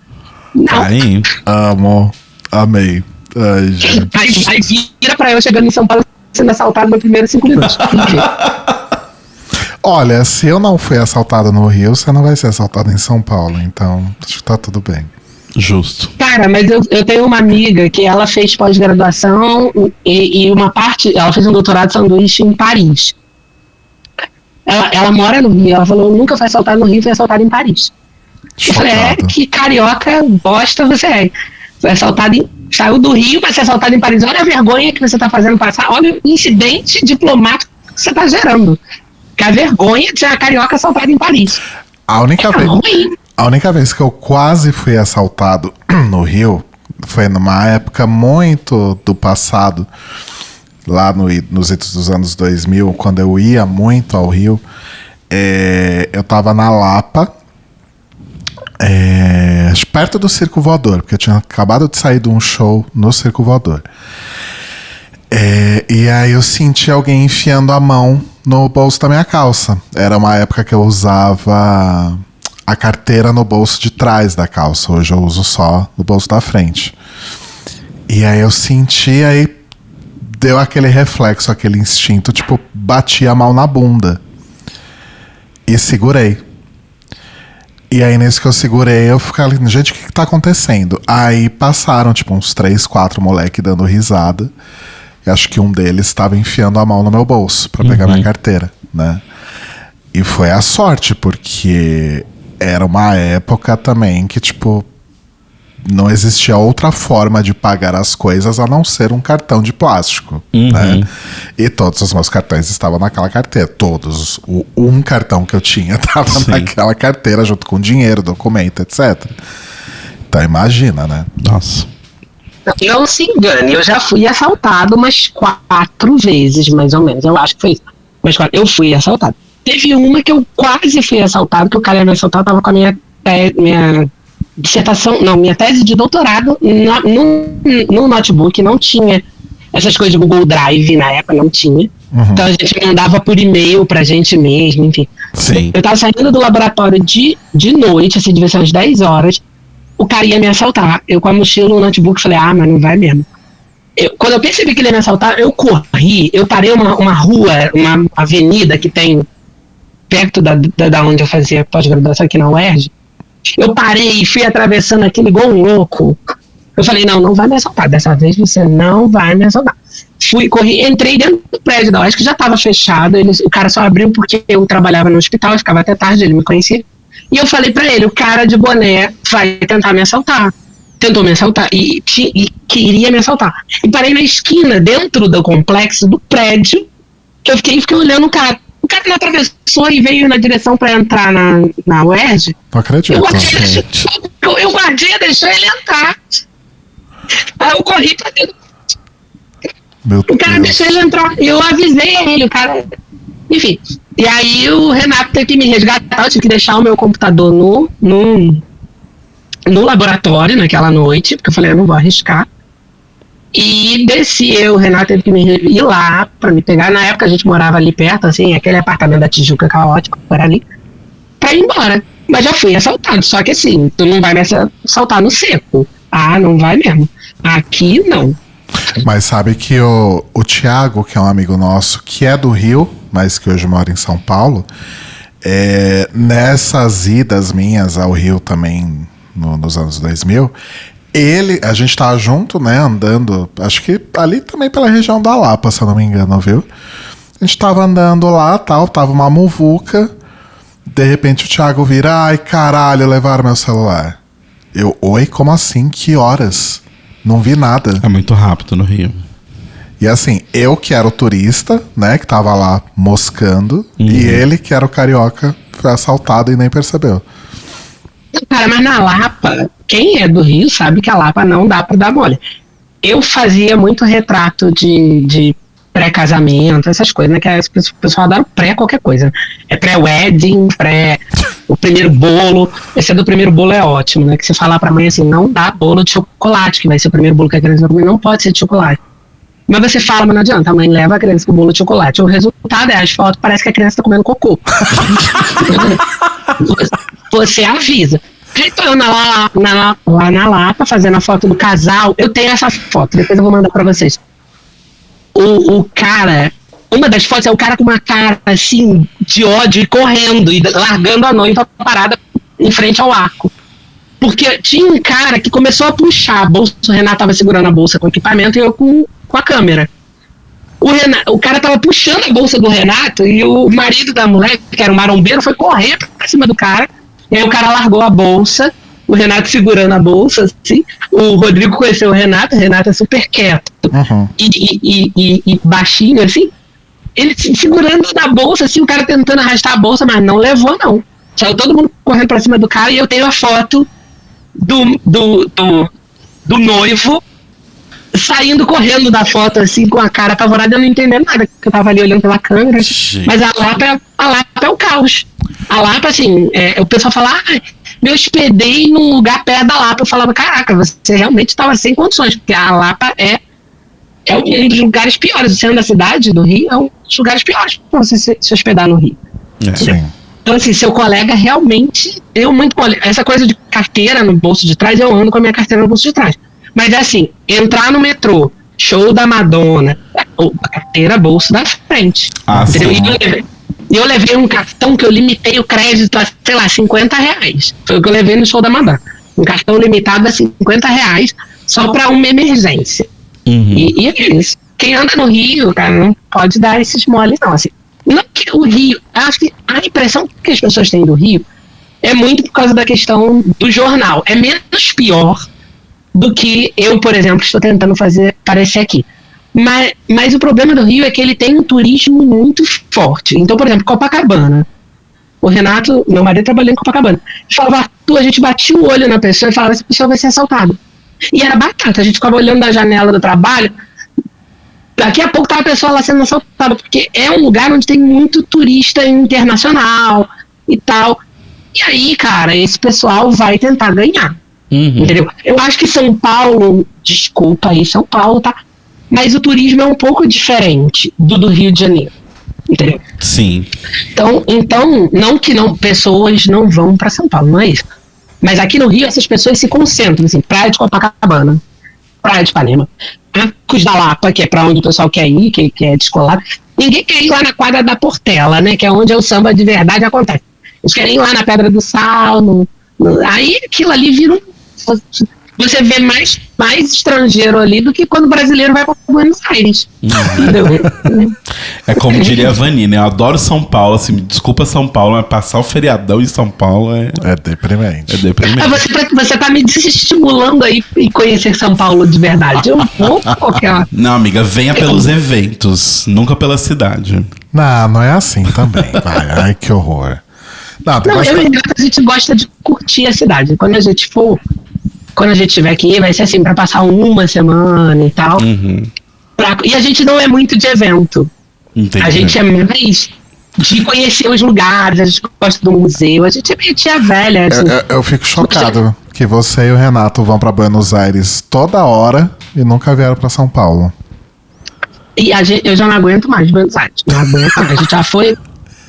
Não. Aí. Amo, amei. Ai, gente. Aí vira pra eu chegando em São Paulo sendo assaltado nos primeiros 5 minutos. Olha, se eu não fui assaltado no Rio, você não vai ser assaltado em São Paulo, então acho que tá tudo bem. Justo. Cara, mas eu tenho uma amiga que ela fez pós-graduação e uma parte, ela fez um doutorado de sanduíche em Paris. Ela mora no Rio, ela falou, nunca foi assaltada no Rio, foi assaltada em Paris. Eu falei, que carioca bosta você é. Foi assaltado saiu do Rio para ser assaltado em Paris. Olha a vergonha que você tá fazendo passar, olha o incidente diplomático que você tá gerando. Que a vergonha de ser a carioca assaltada em Paris. A única vez que eu quase fui assaltado no Rio foi numa época muito do passado, lá nos idos dos anos 2000, quando eu ia muito ao Rio. Eu tava na Lapa, perto do Circo Voador, porque eu tinha acabado de sair de um show no Circo Voador. E aí eu senti alguém enfiando a mão no bolso da minha calça. Era uma época que eu usava a carteira no bolso de trás da calça. Hoje eu uso só no bolso da frente. E aí eu senti, aí deu aquele reflexo, aquele instinto, tipo, bati a mão na bunda. E segurei. E aí nesse que eu segurei, eu fiquei ali, gente, o que tá acontecendo? Aí passaram, tipo, uns 3, 4 moleque dando risada. E acho que um deles estava enfiando a mão no meu bolso pra pegar minha carteira, né? E foi a sorte, porque era uma época também que, tipo, não existia outra forma de pagar as coisas a não ser um cartão de plástico, né? E todos os meus cartões estavam naquela carteira. Todos. Um cartão que eu tinha estava naquela carteira, junto com dinheiro, documento, etc. Então imagina, né? Nossa. Não se engane, eu já fui assaltado umas 4 vezes, mais ou menos. Eu acho que foi isso. Mas eu fui assaltado. Teve uma que eu quase fui assaltado, que o cara ia me assaltar, eu tava com a minha dissertação, não, minha tese de doutorado no notebook, não tinha essas coisas de Google Drive, na época não tinha. Então a gente mandava por e-mail pra gente mesmo, enfim. Sim. Eu tava saindo do laboratório de noite, assim, devia ser às 10 horas, o cara ia me assaltar. Eu com a mochila no notebook falei, mas não vai mesmo. Quando eu percebi que ele ia me assaltar, eu corri, eu parei uma rua, uma avenida que tem perto da onde eu fazia pós-graduação aqui na UERJ. Eu parei e fui atravessando aquilo igual um louco. Eu falei, não vai me assaltar, dessa vez você não vai me assaltar. Corri, entrei dentro do prédio da UERJ, que já estava fechado, o cara só abriu porque eu trabalhava no hospital, eu ficava até tarde, ele me conhecia. E eu falei pra ele, o cara de boné vai tentar me assaltar. Tentou me assaltar e queria me assaltar. E parei na esquina, dentro do complexo do prédio, que eu fiquei olhando o cara. O cara me atravessou e veio na direção pra entrar na UERJ. Não acredito. Eu guardei, deixou ele entrar. Aí eu corri pra dentro. O cara deixou ele entrar. Eu avisei ele, o cara... Enfim. E aí o Renato teve que me resgatar. Eu tive que deixar o meu computador no laboratório naquela noite, porque eu falei, eu não vou arriscar. E desci o Renato teve que ir lá pra me pegar. Na época a gente morava ali perto, assim, aquele apartamento da Tijuca caótico, por ali, pra ir embora. Mas já fui assaltado, só que assim, tu não vai me assaltar no seco. Não vai mesmo. Aqui não. Mas sabe que o Thiago, que é um amigo nosso, que é do Rio, mas que hoje mora em São Paulo, nessas idas minhas ao Rio também, nos anos 2000, a gente tava junto, né, andando, acho que ali também pela região da Lapa, se eu não me engano, viu? A gente tava andando lá, tava uma muvuca, de repente o Thiago vira, ai caralho, levaram meu celular. Oi, como assim? Que horas? Não vi nada. É muito rápido no Rio. E assim, eu que era o turista, né, que tava lá moscando, e ele que era o carioca, foi assaltado e nem percebeu. Cara, mas na Lapa, quem é do Rio sabe que a Lapa não dá pra dar mole. Eu fazia muito retrato de pré-casamento, essas coisas, né? Que o pessoal adora pré qualquer coisa. É pré-wedding, o primeiro bolo. Esse do primeiro bolo é ótimo, né? Que você falar pra mãe assim, não dá bolo de chocolate, que vai ser o primeiro bolo que a criança vai comer, não pode ser de chocolate. Mas você fala, mas não adianta, a mãe leva a criança com bolo de chocolate. O resultado é, as fotos, parece que a criança tá comendo cocô. Você avisa. Aí tô eu lá na Lapa, fazendo a foto do casal. Eu tenho essa foto, depois eu vou mandar pra vocês. O cara, uma das fotos é o cara com uma cara assim, de ódio e correndo, e largando a noiva parada em frente ao arco. Porque tinha um cara que começou a puxar a bolsa, o Renato tava segurando a bolsa com o equipamento e eu com a câmera. O cara tava puxando a bolsa do Renato e o marido da mulher, que era um marombeiro, foi correr pra cima do cara. E aí o cara largou a bolsa, o Renato segurando a bolsa, assim. O Rodrigo conheceu o Renato é super quieto. Uhum. E baixinho, assim. Ele segurando na bolsa, assim, o cara tentando arrastar a bolsa, mas não levou, não. Saiu todo mundo correndo pra cima do cara e eu tenho a foto do noivo saindo correndo da foto, assim, com a cara apavorada, eu não entendendo nada, porque eu tava ali olhando pela câmera. Gente. Mas a Lapa é o caos. A Lapa, assim, o pessoal fala, me hospedei num lugar perto da Lapa. Eu falava, caraca, você realmente estava sem condições, porque a Lapa é um dos lugares piores. O centro da cidade, do Rio, é um dos lugares piores pra você se hospedar no Rio. Sim. Então, assim, seu colega realmente deu muito mole. Essa coisa de carteira no bolso de trás, eu ando com a minha carteira no bolso de trás. Mas é assim, entrar no metrô, show da Madonna, a carteira, bolso da frente. E eu levei um cartão que eu limitei o crédito a, sei lá, R$50. Foi o que eu levei no show da Madonna. Um cartão limitado a R$50 só pra uma emergência. Uhum. E é isso. Quem anda no Rio, cara, não pode dar esses moles, não. Assim, não que o Rio, acho que a impressão que as pessoas têm do Rio é muito por causa da questão do jornal. É menos pior do que eu, por exemplo, estou tentando fazer parecer aqui. Mas o problema do Rio é que ele tem um turismo muito forte. Então, por exemplo, Copacabana. O Renato, meu marido, trabalhou em Copacabana. Ele falava, Arthur, a gente batia o olho na pessoa e falava, essa pessoa vai ser assaltada. E era batata, a gente ficava olhando da janela do trabalho. Daqui a pouco tava a pessoa lá sendo assaltada, porque é um lugar onde tem muito turista internacional e tal. E aí, cara, esse pessoal vai tentar ganhar. Uhum. Entendeu? Eu acho que São Paulo, desculpa aí, São Paulo, tá? Mas o turismo é um pouco diferente do Rio de Janeiro. Entendeu? Sim. Então não, pessoas não vão para São Paulo, não é isso. Mas aqui no Rio, essas pessoas se concentram, assim, Praia de Copacabana, Praia de Ipanema, Arcos da Lapa, que é para onde o pessoal quer ir, que é descolado. Ninguém quer ir lá na quadra da Portela, né? Que é onde o samba de verdade acontece. Eles querem ir lá na Pedra do Sal, aí aquilo ali vira um... Você vê mais estrangeiro ali do que quando o brasileiro vai para Buenos Aires. Entendeu? É como diria a Vanina, eu adoro São Paulo, assim, me desculpa São Paulo, mas passar o feriadão em São Paulo é deprimente. Você tá me desestimulando aí em conhecer São Paulo de verdade. Eu vou qualquer... Não, amiga, venha pelos eventos, nunca pela cidade. Não é assim também. Ai, que horror. A gente gosta de curtir a cidade. Quando a gente estiver aqui, vai ser assim, pra passar uma semana e tal. Uhum. E a gente não é muito de evento. Entendi. A gente é mais de conhecer os lugares, a gente gosta do museu, a gente é meio tia velha. Assim. Eu fico chocado que você e o Renato vão pra Buenos Aires toda hora e nunca vieram pra São Paulo. E eu já não aguento mais Buenos Aires. Não aguento mais.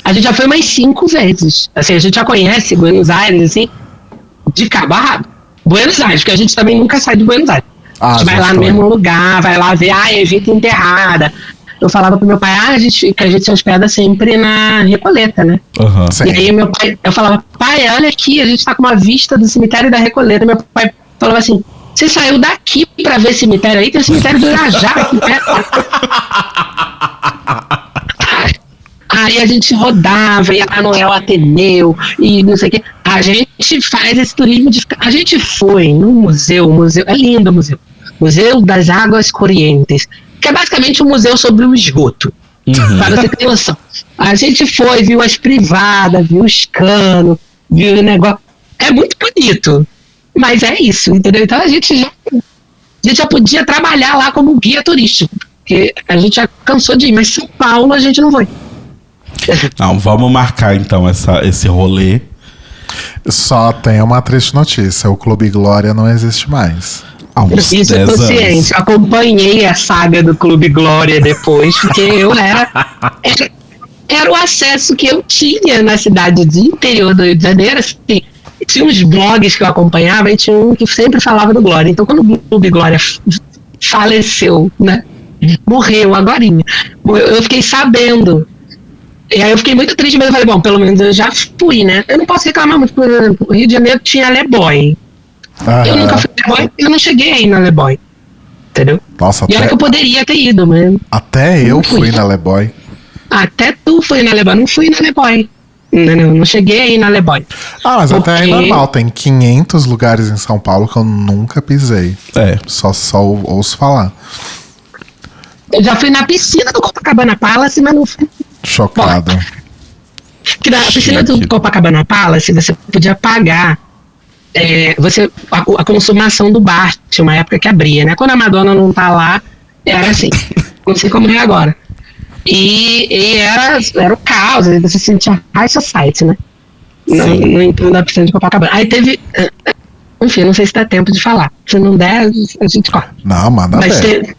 A gente já foi mais 5 vezes. Assim, a gente já conhece Buenos Aires, assim, de cabo a rabo. Buenos Aires, porque a gente também nunca sai de Buenos Aires. A gente vai lá no mesmo lugar, vai lá ver, Evita Enterrada. Eu falava pro meu pai, que a gente se hospeda sempre na Recoleta, né? Uhum. E aí meu pai, eu falava, pai, olha aqui, a gente tá com uma vista do cemitério da Recoleta. Meu pai falava assim, você saiu daqui pra ver cemitério aí? Tem o cemitério do Irajá aqui perto. Aí a gente rodava, ia lá no El Ateneu e não sei o quê. A gente faz esse turismo de... A gente foi no museu, é lindo o museu. Museu das Águas Corrientes, que é basicamente um museu sobre o esgoto. Uhum. Para você ter noção. A gente foi, viu as privadas, viu os canos, viu o negócio. é muito bonito. Mas é isso, entendeu? Então a gente já podia trabalhar lá como guia turístico. Porque a gente já cansou de ir, mas São Paulo a gente não foi. Não, vamos marcar então esse rolê. Só tem uma triste notícia: o Clube Glória não existe mais. Há uns Isso eu 10 tô anos. ciente. Eu acompanhei a saga do Clube Glória depois, porque eu era o acesso que eu tinha na cidade de interior do Rio de Janeiro. Assim, tinha uns blogs que eu acompanhava e tinha um que sempre falava do Glória. Então, quando o Clube Glória faleceu, né? Morreu agorinha. Eu fiquei sabendo. E aí eu fiquei muito triste, mas eu falei, bom, pelo menos eu já fui, né? Eu não posso reclamar muito, por exemplo, o Rio de Janeiro tinha Leboy. Eu nunca fui na Leboy, eu não cheguei aí na Leboy. Entendeu? Nossa, E olha que eu poderia ter ido, mas até eu não fui. fui na Leboy. Até tu foi na Leboy, não fui na Leboy. Não cheguei aí na Leboy. Ah, mas até aí é Porque- normal. Tem 500 lugares em São Paulo que eu nunca pisei. É. Só ouço falar. Eu já fui na piscina do Copacabana Palace, mas não fui. Chocado. Que na piscina Chique. do Copacabana Palace você podia pagar a consumação do bar. Tinha uma época que abria, né? Quando a Madonna não tá lá, era assim. Não sei como é agora. E era o caos, você sentia high society, né? No entorno da piscina de Copacabana. Aí teve. Enfim, não sei se dá tempo de falar. Se não der, a gente corta. Não, manda Mas ver.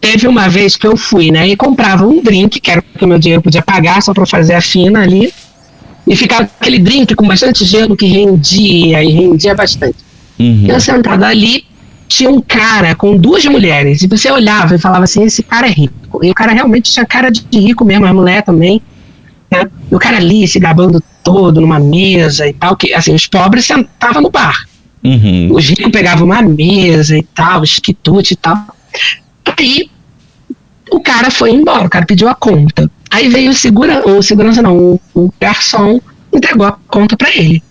teve uma vez que eu fui, né? E comprava um drink, que era o que o meu dinheiro podia pagar, só pra fazer a fina ali. E ficava aquele drink com bastante gelo que rendia, e rendia bastante. Uhum. Eu sentada ali, tinha um cara com duas mulheres. E você olhava e falava assim, esse cara é rico. E o cara realmente tinha cara de rico mesmo, a mulher também. Né? E o cara ali se gabando todo numa mesa e tal. Que, assim, os pobres sentavam no bar. Uhum. Os ricos pegavam uma mesa e tal, esquitute e tal. Aí o cara foi embora, o cara pediu a conta. Aí veio o garçom entregou a conta pra ele.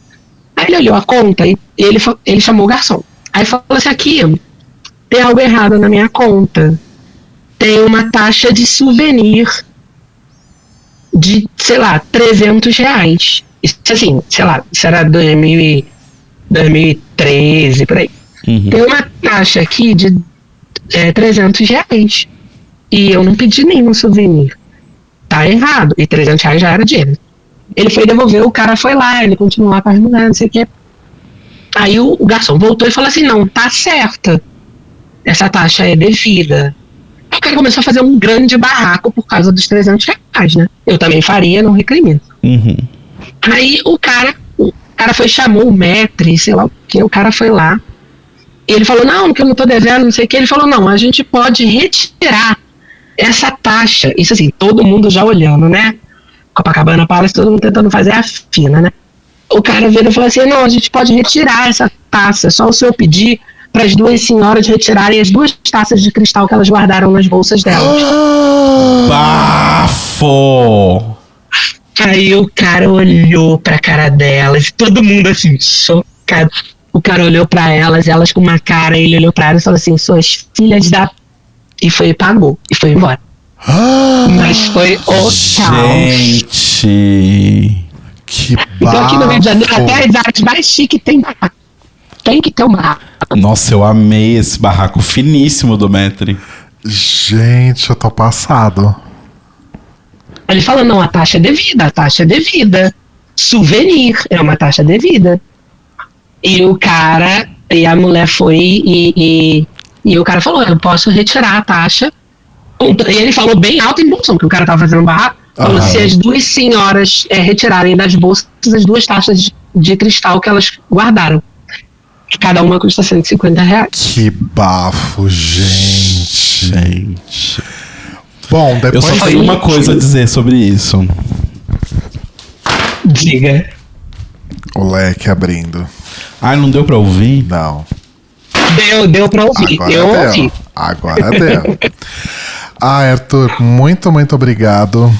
Aí ele olhou a conta e ele chamou o garçom. Aí falou assim, aqui, tem algo errado na minha conta. Tem uma taxa de souvenir de, sei lá, R$300. Isso assim, sei lá, isso era 2013, por aí. Uhum. Tem uma taxa aqui de R$300. E eu não pedi nenhum souvenir. Tá errado. E R$300 já era dinheiro. Ele foi devolver, o cara foi lá, ele continuou lá com as mulheres, não sei o quê. Aí o garçom voltou e falou assim, não, tá certa. Essa taxa é devida. Aí o cara começou a fazer um grande barraco por causa dos R$300, né? Eu também faria, não recrimino. Uhum. Aí o cara foi, chamou o maître, sei lá o que, o cara foi lá. Ele falou, não, que eu não tô devendo, não sei o que. Ele falou, não, a gente pode retirar essa taxa. Isso assim, todo mundo já olhando, né? Copacabana Palace, todo mundo tentando fazer a fina, né? O cara veio e falou assim, não, a gente pode retirar essa taça, só o senhor pedir para as duas senhoras retirarem as duas taças de cristal que elas guardaram nas bolsas delas. Bafo! Aí o cara olhou pra cara delas, todo mundo assim, chocado. O cara olhou pra elas com uma cara, ele olhou pra elas e falou assim, suas filhas da... E foi e pagou, e foi embora. Mas foi o caos. Gente! Que Então aqui no Rio de Janeiro, bafo. até as áreas mais chiques tem barraco. Tem que ter um barraco. Nossa, eu amei esse barraco finíssimo do Metri. Gente, eu tô passado. Ele falou, não, a taxa é devida. Souvenir é uma taxa devida. E o cara, e a mulher foi e o cara falou, eu posso retirar a taxa. E ele falou bem alto em bom som, que o cara tava fazendo um barraco. Falou, se as duas senhoras retirarem das bolsas as duas taxas de cristal que elas guardaram. Cada uma custa R$150. Que bafo, gente. Gente. Bom, Eu depois... só tenho uma coisa a dizer sobre isso. Diga. O leque abrindo. Ai, não deu pra ouvir? Não. Deu pra ouvir. Agora Eu deu. ouvi. Agora deu. Arthur, muito obrigado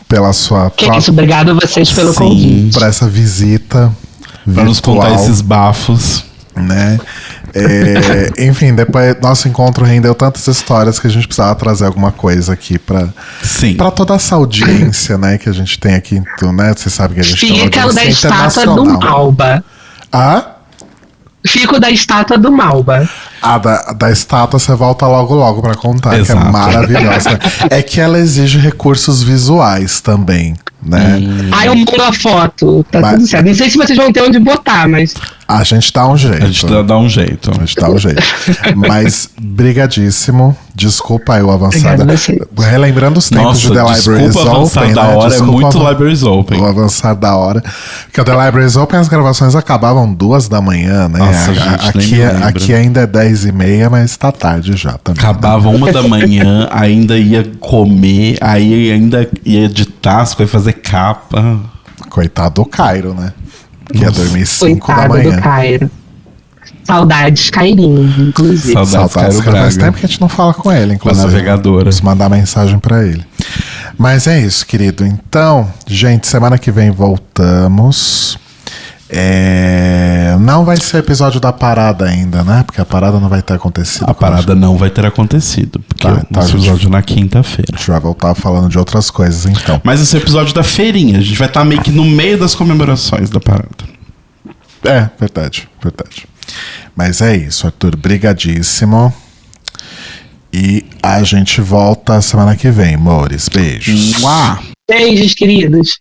pela sua... Que isso, obrigado a vocês pelo convite. Por essa visita Pra nos contar virtual, esses bafos. né? Enfim, depois nosso encontro rendeu tantas histórias que a gente precisava trazer alguma coisa aqui pra toda essa audiência, né, que a gente tem aqui, né? Você sabe que a gente tem uma Fica o da audiência estátua do internacional. Malba. Ah? Fico da estátua do Malba. A da estátua você volta logo pra contar, Exato. que é maravilhosa. É que ela exige recursos visuais também, né? Aí eu mando a foto, tá Mas- tudo certo. Não sei se vocês vão ter onde botar, mas A gente dá um jeito. A gente dá um jeito. A gente dá um jeito. Mas, brigadíssimo. Desculpa aí o avançado. Obrigada a vocês. Relembrando os tempos Nossa, de The Libraries desculpa avançar Open, da né? hora, Desculpa é muito avan- Libraries Open. O avançar da hora. Porque o The Libraries Open, as gravações acabavam 2 da manhã, né? Nossa, gente, nem me lembro. aqui ainda é 10h30, mas tá tarde já também. Acabava 1 da manhã, ainda ia comer, aí ainda ia editar as coisas, fazer capa. Coitado do Cairo, né? Que ia dormir 5 da coitado manhã. do Cairo. Saudades, Cairinho, inclusive. Saudades. Saudades, Cairo cara. Faz Braga. tempo que a gente não fala com ele, Com a inclusive. navegadora. Preciso mandar mensagem pra ele. Mas é isso, querido. Então, gente, semana que vem voltamos. Não vai ser episódio da parada ainda, né? Porque a parada não vai ter acontecido. A parada não vai ter acontecido, porque Tá, o tá, nosso gente. episódio é na quinta-feira. A gente vai voltar falando de outras coisas, então. Mas esse é o episódio da feirinha, a gente vai estar meio que no meio das comemorações da parada. É, verdade. Mas é isso, Arthur. Brigadíssimo. E a gente volta semana que vem, amores. Beijos. Uau! Beijos, queridos.